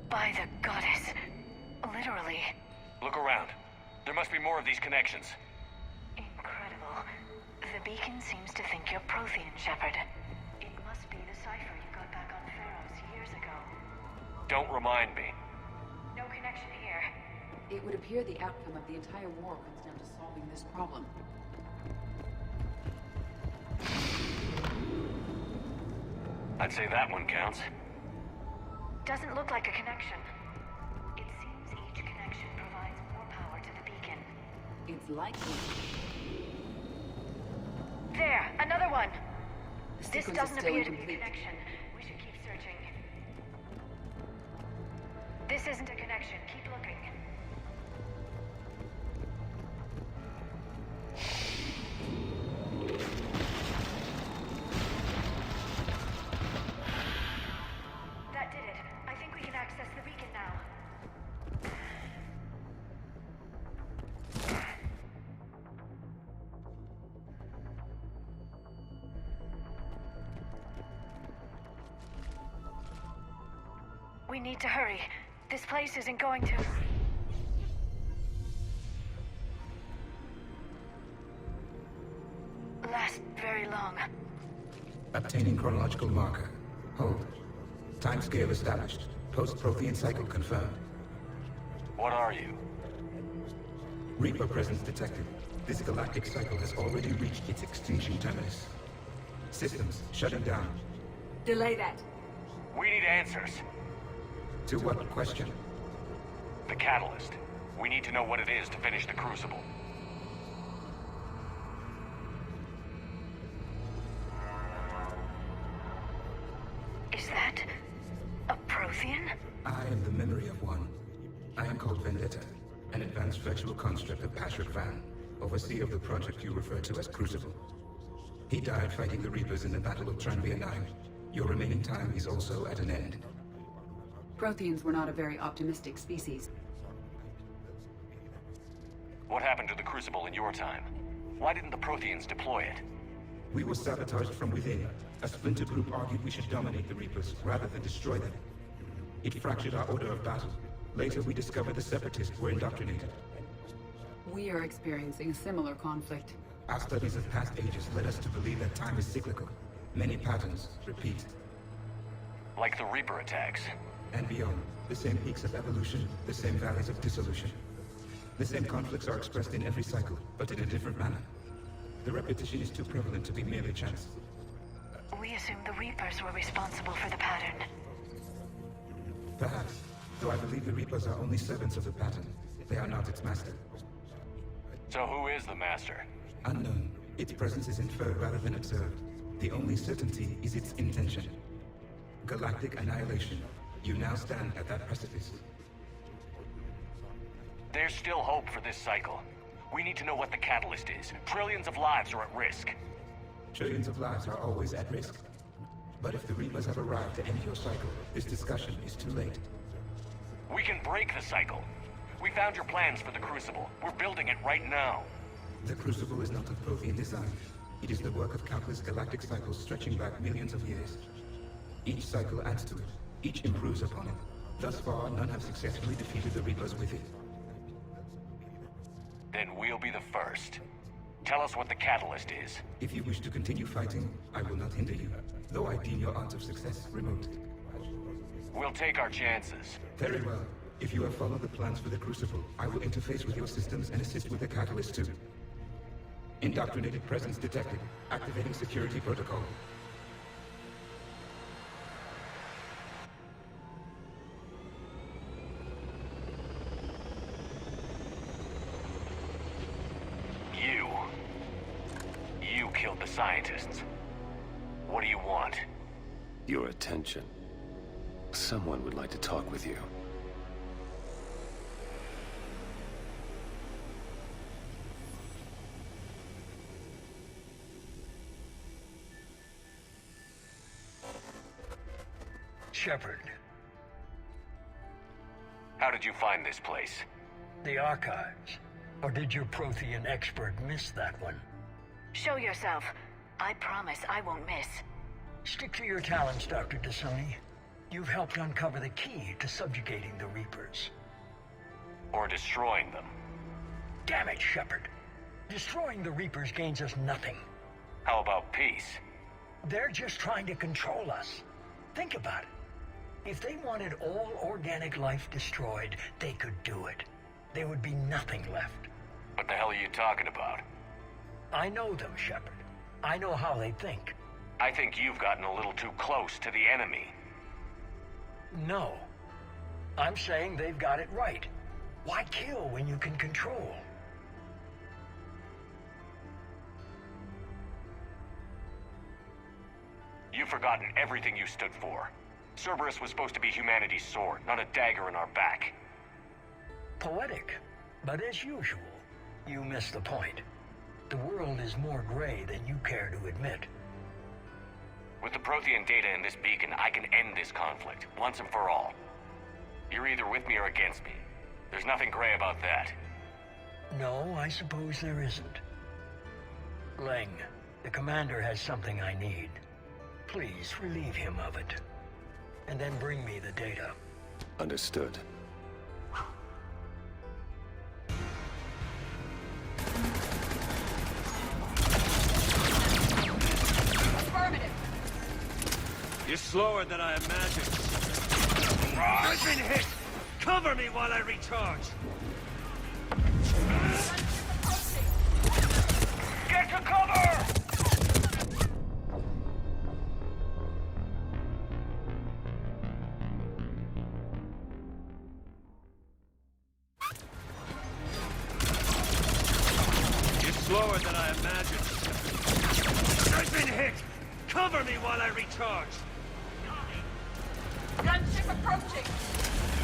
By the goddess. Literally. Look around. There must be more of these connections. Incredible. The beacon seems to think you're Prothean, Shepard. It must be the cipher you got back on Pharaohs years ago. Don't remind me. No connection here. It would appear the outcome of the entire war comes down to solving this problem. I'd say that one counts. Doesn't look like a connection. It seems each connection provides more power to the beacon. It's likely. There! Another one! The This sequence doesn't is still appear to be a incomplete. connection. We should keep searching. This isn't a connection. Keep looking. That did it. I think we can access the beacon now. We need to hurry. This place isn't going to... last very long. Obtaining chronological marker. Hold. Timescale established. Post-Prothean cycle confirmed. What are you? Reaper presence detected. This galactic cycle has already reached its extinction terminus. Systems shutting down. Delay that. We need answers. To what question? The catalyst. We need to know what it is to finish the Crucible. Is that... a Prothean? I am the memory of one. I am called Vendetta, an advanced virtual construct of Patrick Van, overseer of the project you refer to as Crucible. He died fighting the Reapers in the Battle of Tranvia 9. Your remaining time is also at an end. Protheans were not a very optimistic species. What happened to the Crucible in your time? Why didn't the Protheans deploy it? We were sabotaged from within. A splinter group argued we should dominate the Reapers rather than destroy them. It fractured our order of battle. Later, we discovered the Separatists were indoctrinated. We are experiencing a similar conflict. Our studies of past ages led us to believe that time is cyclical. Many patterns repeat. Like the Reaper attacks. And beyond, the same peaks of evolution, the same valleys of dissolution. The same conflicts are expressed in every cycle, but in a different manner. The repetition is too prevalent to be merely chance. We assume the Reapers were responsible for the pattern. Perhaps, though I believe the Reapers are only servants of the pattern. They are not its master. So who is the master? Unknown. Its presence is inferred rather than observed. The only certainty is its intention. Galactic annihilation. You now stand at that precipice. There's still hope for this cycle. We need to know what the catalyst is. Trillions of lives are at risk. Trillions of lives are always at risk. But if the Reapers have arrived to end your cycle, this discussion is too late. We can break the cycle. We found your plans for the Crucible. We're building it right now. The Crucible is not of Prothean design. It is the work of countless galactic cycles stretching back millions of years. Each cycle adds to it. Each improves upon it. Thus far, none have successfully defeated the Reapers with it. Then we'll be the first. Tell us what the catalyst is. If you wish to continue fighting, I will not hinder you, though I deem your odds of success remote. We'll take our chances. Very well. If you have followed the plans for the Crucible, I will interface with your systems and assist with the catalyst too. Indoctrinated presence detected. Activating security protocol. You killed the scientists. What do you want? Your attention. Someone would like to talk with you. Shepard. How did you find this place? The archives. Or did your Prothean expert miss that one? Show yourself. I promise I won't miss. Stick to your talents, Dr. Dasoni. You've helped uncover the key to subjugating the Reapers. Or destroying them. Damn it, Shepard. Destroying the Reapers gains us nothing. How about peace? They're just trying to control us. Think about it. If they wanted all organic life destroyed, they could do it. There would be nothing left. What the hell are you talking about? I know them, Shepard. I know how they think. I think you've gotten a little too close to the enemy. No. I'm saying they've got it right. Why kill when you can control? You've forgotten everything you stood for. Cerberus was supposed to be humanity's sword, not a dagger in our back. Poetic, but as usual, you miss the point. The world is more gray than you care to admit. With the Prothean data in this beacon, I can end this conflict, once and for all. You're either with me or against me. There's nothing gray about that. No, I suppose there isn't. Leng, the commander has something I need. Please relieve him of it. And then bring me the data. Understood. Affirmative. You're slower than I imagined. I've been hit! Cover me while I recharge! Get to cover! You're slower than I imagined. I've been hit! Cover me while I recharge! Gunship approaching!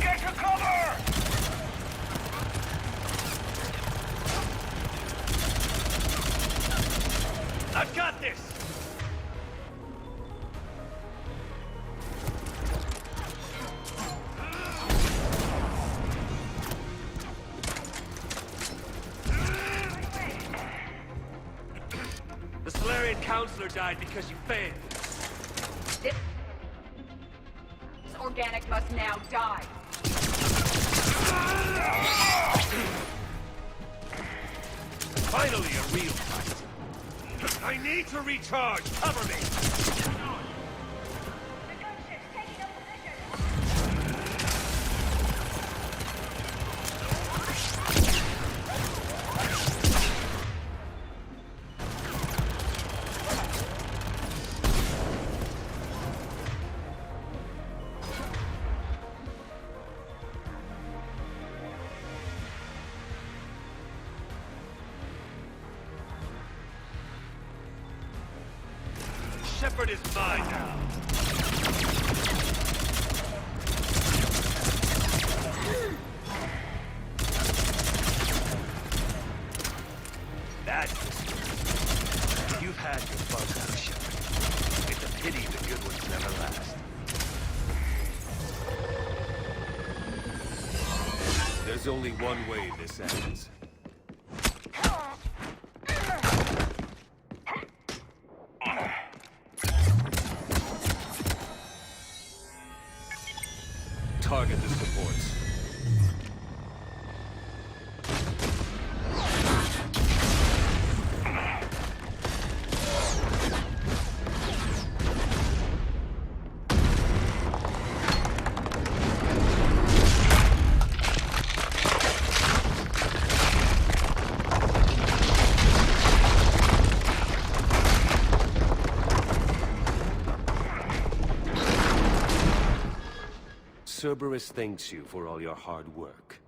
Get to cover! I've got this! The Solarian Counselor died because you failed. This organic must now die. Finally, a real fight. I need to recharge. Cover me. Shepard is mine now. That's it. You've had your fun now, Shepard. It's a pity the good ones never last. There's only one way this ends. Target the supports. Cerberus thanks you for all your hard work.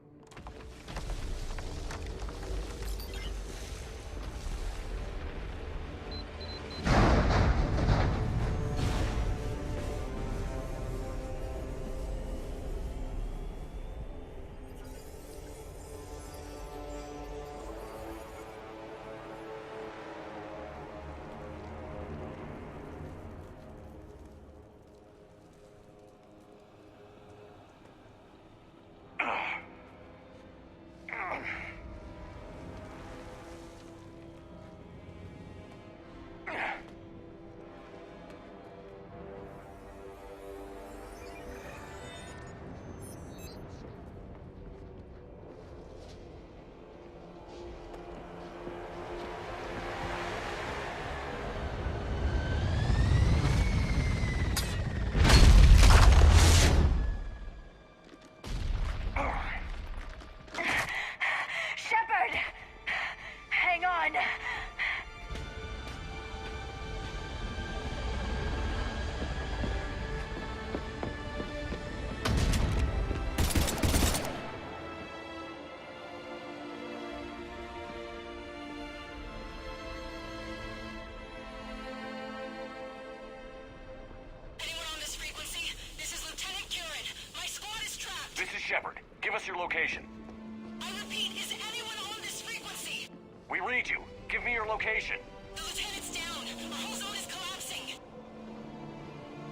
location. I repeat, is anyone on this frequency? We read you. Give me your location. The lieutenant's down. Our whole zone is collapsing.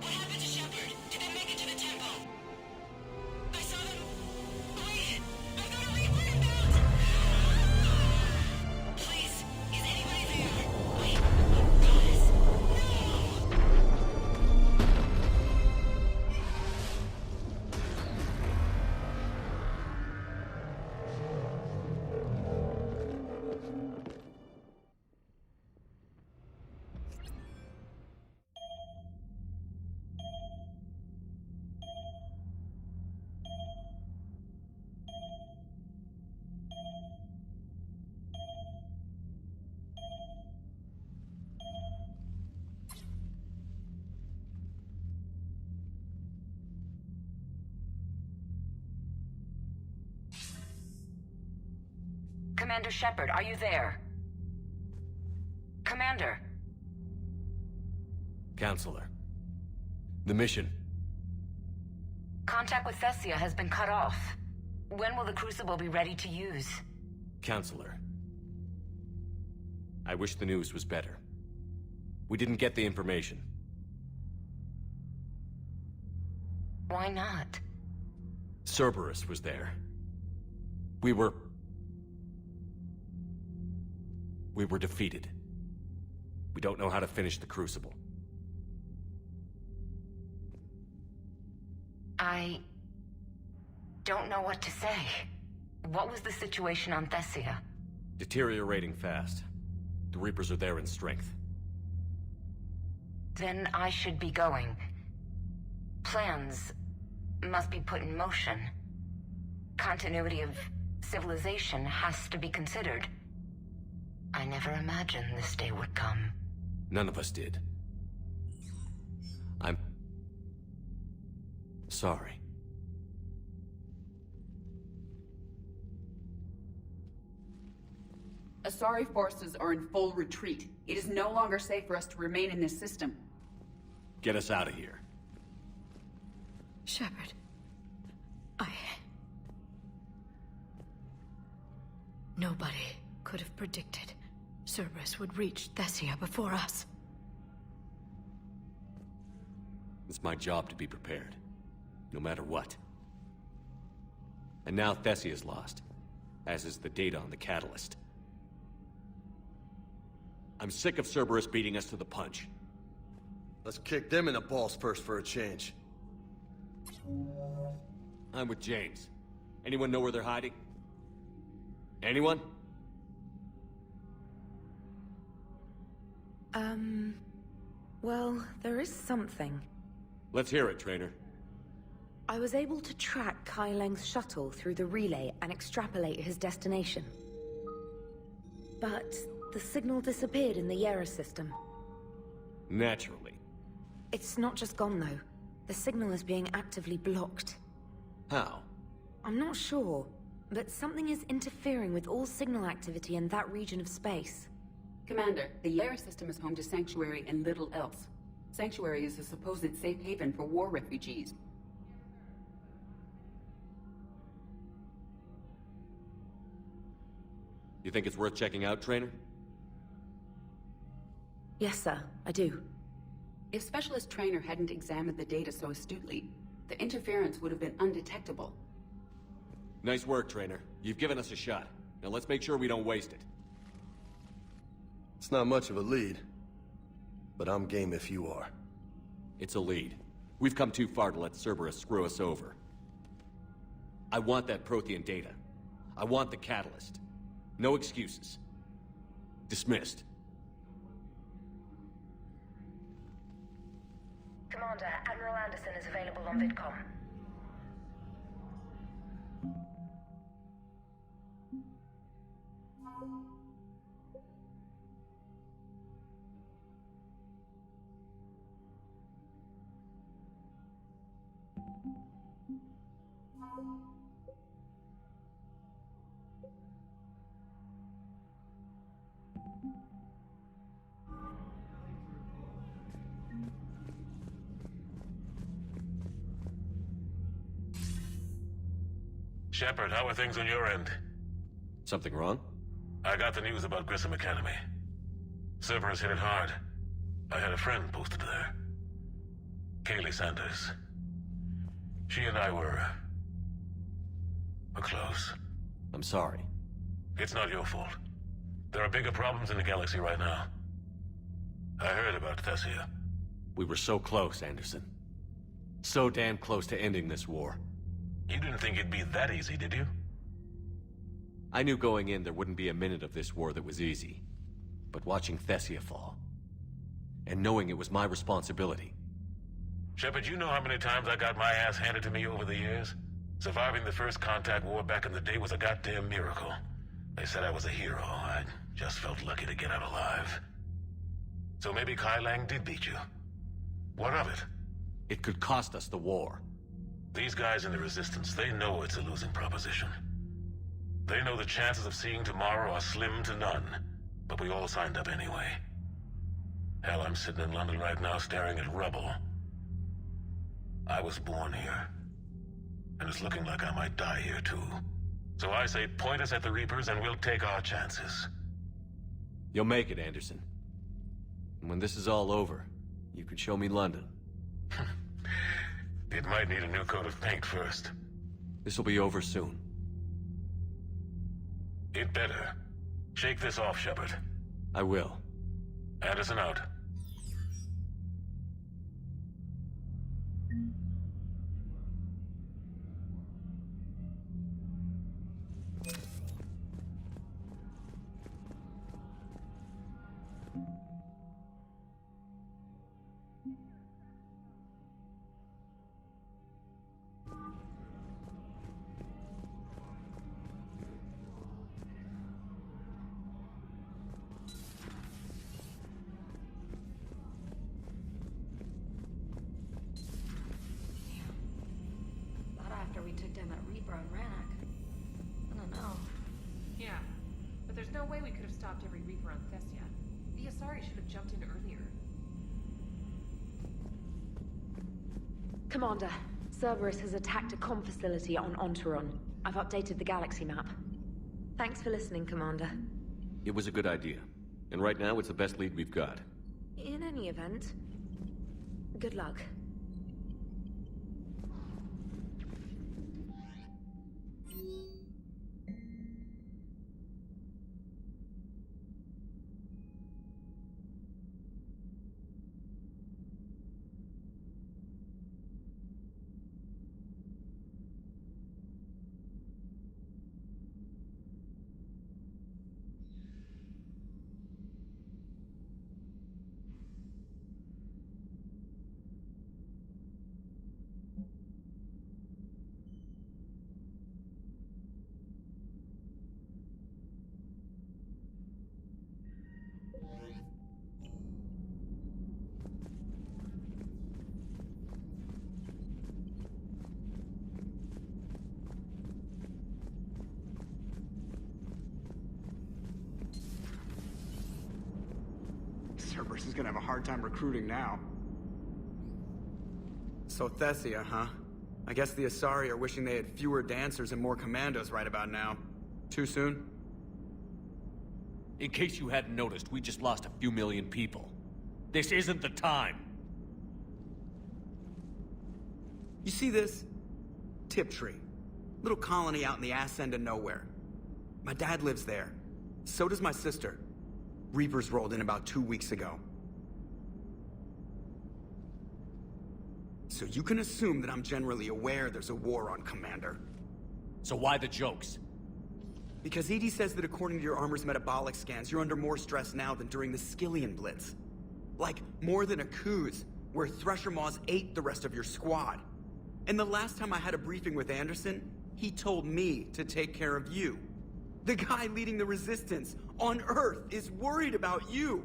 What happened to Shepard? Did they make it to the temple? I saw them. Wait! I've got a Reaper inbound! Please, is anybody there? Wait, guys, Commander Shepard, are you there? Commander! Counselor. The mission. Contact with Thessia has been cut off. When will the Crucible be ready to use? Counselor. I wish the news was better. We didn't get the information. Why not? Cerberus was there. We were defeated. We don't know how to finish the Crucible. I don't know what to say. What was the situation on Thessia? Deteriorating fast. The Reapers are there in strength. Then I should be going. Plans must be put in motion. Continuity of civilization has to be considered. I never imagined this day would come. None of us did. I'm sorry. Asari forces are in full retreat. It is no longer safe for us to remain in this system. Get us out of here. Shepard. Nobody could have predicted Cerberus would reach Thessia before us. It's my job to be prepared, no matter what. And now Thessia's lost, as is the data on the catalyst. I'm sick of Cerberus beating us to the punch. Let's kick them in the balls first for a change. I'm with James. Anyone know where they're hiding? Anyone? Well, there is something. Let's hear it, Trainer. I was able to track Kai Leng's shuttle through the relay and extrapolate his destination. But the signal disappeared in the Yera system. Naturally. It's not just gone, though. The signal is being actively blocked. How? I'm not sure, but something is interfering with all signal activity in that region of space. Commander, the Yera system is home to Sanctuary and little else. Sanctuary is a supposed safe haven for war refugees. You think it's worth checking out, Trainer? Yes, sir, I do. If Specialist Trainer hadn't examined the data so astutely, the interference would have been undetectable. Nice work, Trainer. You've given us a shot. Now let's make sure we don't waste it. It's not much of a lead, but I'm game if you are. It's a lead. We've come too far to let Cerberus screw us over. I want that Prothean data. I want the catalyst. No excuses. Dismissed. Commander, Admiral Anderson is available on VidCom. Shepard, how are things on your end? Something wrong? I got the news about Grissom Academy. Cerberus hit it hard. I had a friend posted there. Kaylee Sanders. She and I were close. I'm sorry. It's not your fault. There are bigger problems in the galaxy right now. I heard about Thessia. We were so close, Anderson. So damn close to ending this war. You didn't think it'd be that easy, did you? I knew going in there wouldn't be a minute of this war that was easy. But watching Thessia fall, and knowing it was my responsibility. Shepard, you know how many times I got my ass handed to me over the years? Surviving the first contact war back in the day was a goddamn miracle. They said I was a hero. I just felt lucky to get out alive. So maybe Kai Lang did beat you. What of it? It could cost us the war. These guys in the Resistance, they know it's a losing proposition. They know the chances of seeing tomorrow are slim to none. But we all signed up anyway. Hell, I'm sitting in London right now staring at rubble. I was born here. And it's looking like I might die here too. So I say point us at the Reapers and we'll take our chances. You'll make it, Anderson. And when this is all over, you can show me London. It might need a new coat of paint first. This will be over soon. It better. Shake this off, Shepard. I will. Anderson out. After we took down that Reaper on Rannoch. I don't know. Yeah, but there's no way we could have stopped every Reaper on Thessia. The Asari should have jumped in earlier. Commander, Cerberus has attacked a comm facility on Ontaron. I've updated the galaxy map. Thanks for listening, Commander. It was a good idea. And right now, it's the best lead we've got. In any event, good luck. Cerberus is gonna have a hard time recruiting now. So Thessia, huh? I guess the Asari are wishing they had fewer dancers and more commandos right about now. Too soon? In case you hadn't noticed, we just lost a few million people. This isn't the time. You see this? Tiptree. Little colony out in the ass end of nowhere. My dad lives there. So does my sister. Reapers rolled in about 2 weeks ago. So you can assume that I'm generally aware there's a war on, Commander. So why the jokes? Because EDI says that according to your armor's metabolic scans, you're under more stress now than during the Skillian Blitz. Like, more than a Kuz, where Thresher Maws ate the rest of your squad. And the last time I had a briefing with Anderson, he told me to take care of you. The guy leading the Resistance on Earth is worried about you.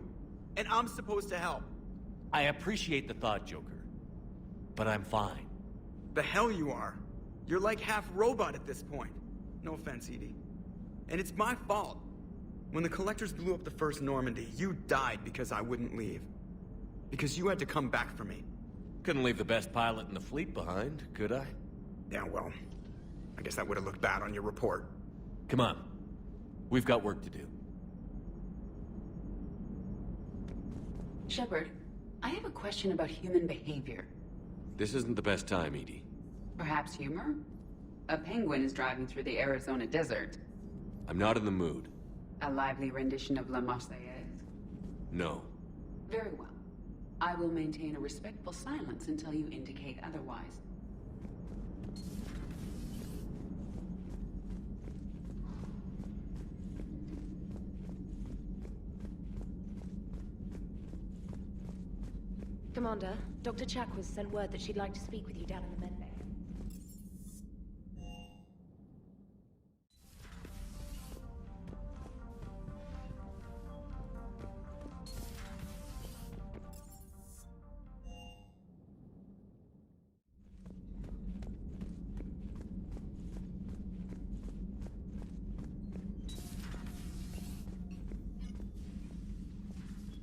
And I'm supposed to help. I appreciate the thought, Joker. But I'm fine. The hell you are. You're like half robot at this point. No offense, EDI. And it's my fault. When the Collectors blew up the first Normandy, you died because I wouldn't leave. Because you had to come back for me. Couldn't leave the best pilot in the fleet behind, could I? Yeah, well, I guess that would have looked bad on your report. Come on. We've got work to do. Shepard, I have a question about human behavior. This isn't the best time, Edie. Perhaps humor? A penguin is driving through the Arizona desert. I'm not in the mood. A lively rendition of La Marseillaise? No. Very well. I will maintain a respectful silence until you indicate otherwise. Commander, Dr. Chakwas sent word that she'd like to speak with you down in the med bay.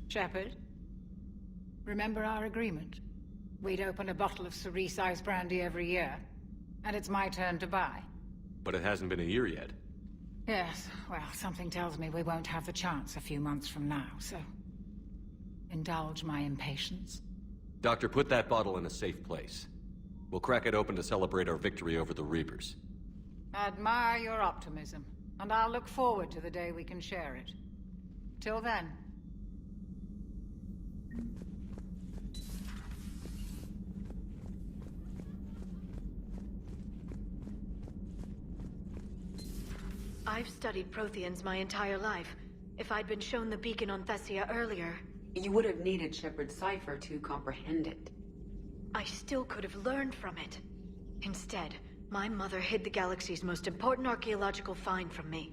Shepard? Remember our agreement? We'd open a bottle of cerise-sized brandy every year, and it's my turn to buy. But it hasn't been a year yet. Yes, well, something tells me we won't have the chance a few months from now, so... indulge my impatience. Doctor, put that bottle in a safe place. We'll crack it open to celebrate our victory over the Reapers. I admire your optimism, and I'll look forward to the day we can share it. Till then... I've studied Protheans my entire life. If I'd been shown the beacon on Thessia earlier... You would have needed Shepard's cipher to comprehend it. I still could have learned from it. Instead, my mother hid the galaxy's most important archaeological find from me.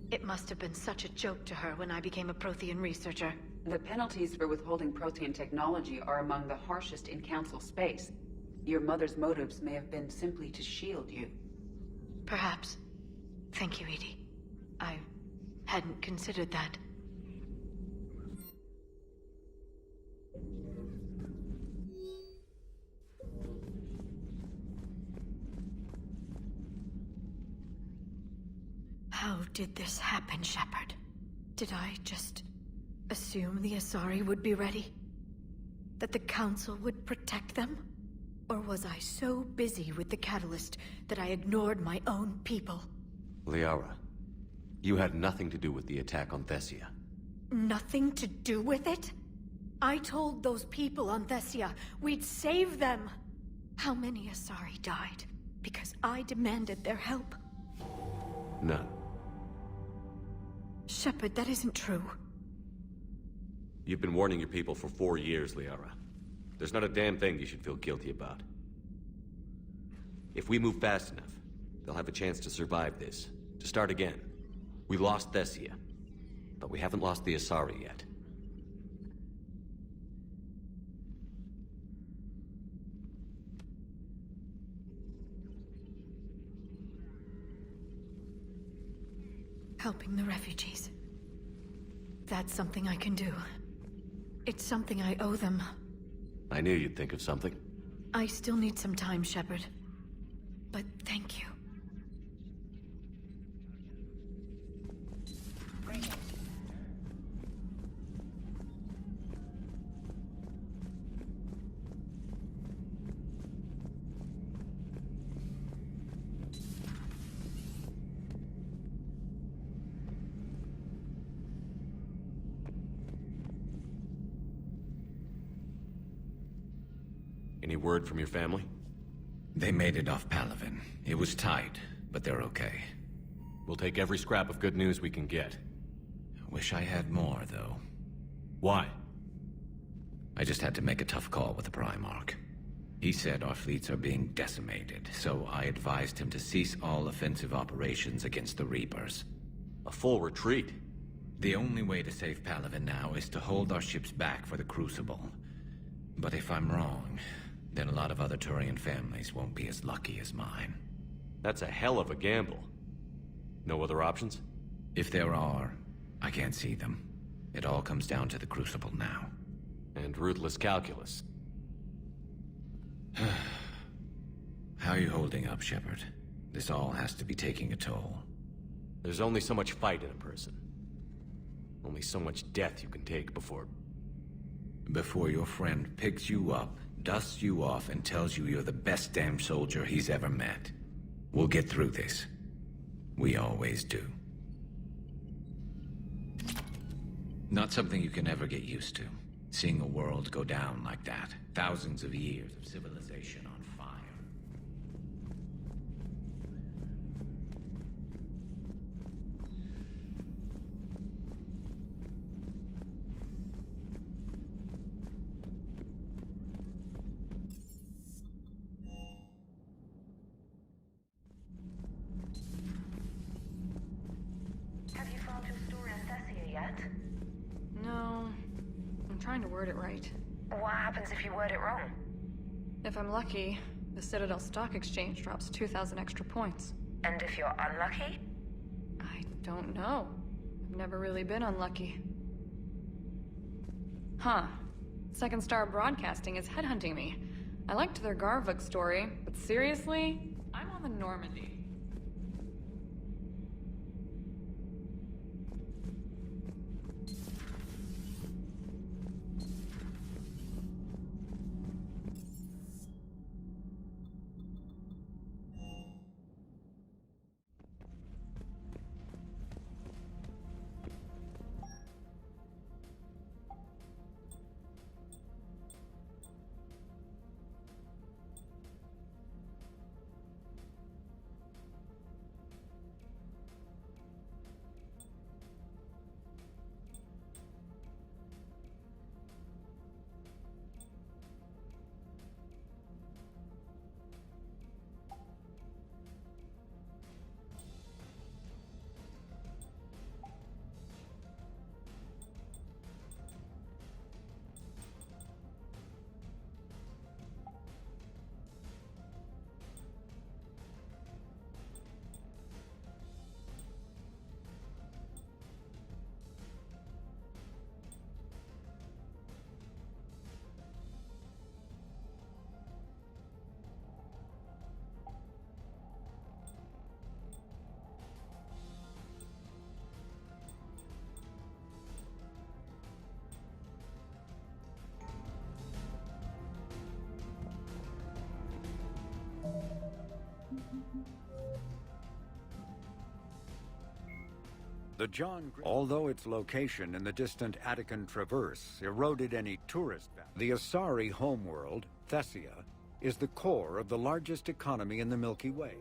It must have been such a joke to her when I became a Prothean researcher. The penalties for withholding Prothean technology are among the harshest in Council space. Your mother's motives may have been simply to shield you. Perhaps. Thank you, Edie. I hadn't considered that. How did this happen, Shepard? Did I just assume the Asari would be ready? That the Council would protect them? Or was I so busy with the Catalyst that I ignored my own people? Liara, you had nothing to do with the attack on Thessia. Nothing to do with it? I told those people on Thessia we'd save them. How many Asari died because I demanded their help? None. Shepard, that isn't true. You've been warning your people for 4 years, Liara. There's not a damn thing you should feel guilty about. If we move fast enough, they'll have a chance to survive this. To start again. We lost Thessia, but we haven't lost the Asari yet. Helping the refugees. That's something I can do. It's something I owe them. I knew you'd think of something. I still need some time, Shepard. But thank you. Any word from your family? They made it off Palaven. It was tight, but they're okay. We'll take every scrap of good news we can get. Wish I had more, though. Why? I just had to make a tough call with the Primarch. He said our fleets are being decimated, so I advised him to cease all offensive operations against the Reapers. A full retreat? The only way to save Palaven now is to hold our ships back for the Crucible. But if I'm wrong, then a lot of other Turian families won't be as lucky as mine. That's a hell of a gamble. No other options? If there are, I can't see them. It all comes down to the Crucible now. And ruthless calculus. How are you holding up, Shepard? This all has to be taking a toll. There's only so much fight in a person. Only so much death you can take before... Before your friend picks you up, dusts you off, and tells you you're the best damn soldier he's ever met. We'll get through this. We always do. Not something you can ever get used to. Seeing a world go down like that. Thousands of years of civilization on fire. Have you found your story on Thessia yet? No. I'm trying to word it right. What happens if you word it wrong? If I'm lucky, the Citadel Stock Exchange drops 2,000 extra points. And if you're unlucky? I don't know. I've never really been unlucky. Huh. Second Star Broadcasting is headhunting me. I liked their Garvuk story, but seriously? I'm on the Normandy. Although its location in the distant Attican Traverse eroded any tourist value, the Asari homeworld, Thessia, is the core of the largest economy in the Milky Way.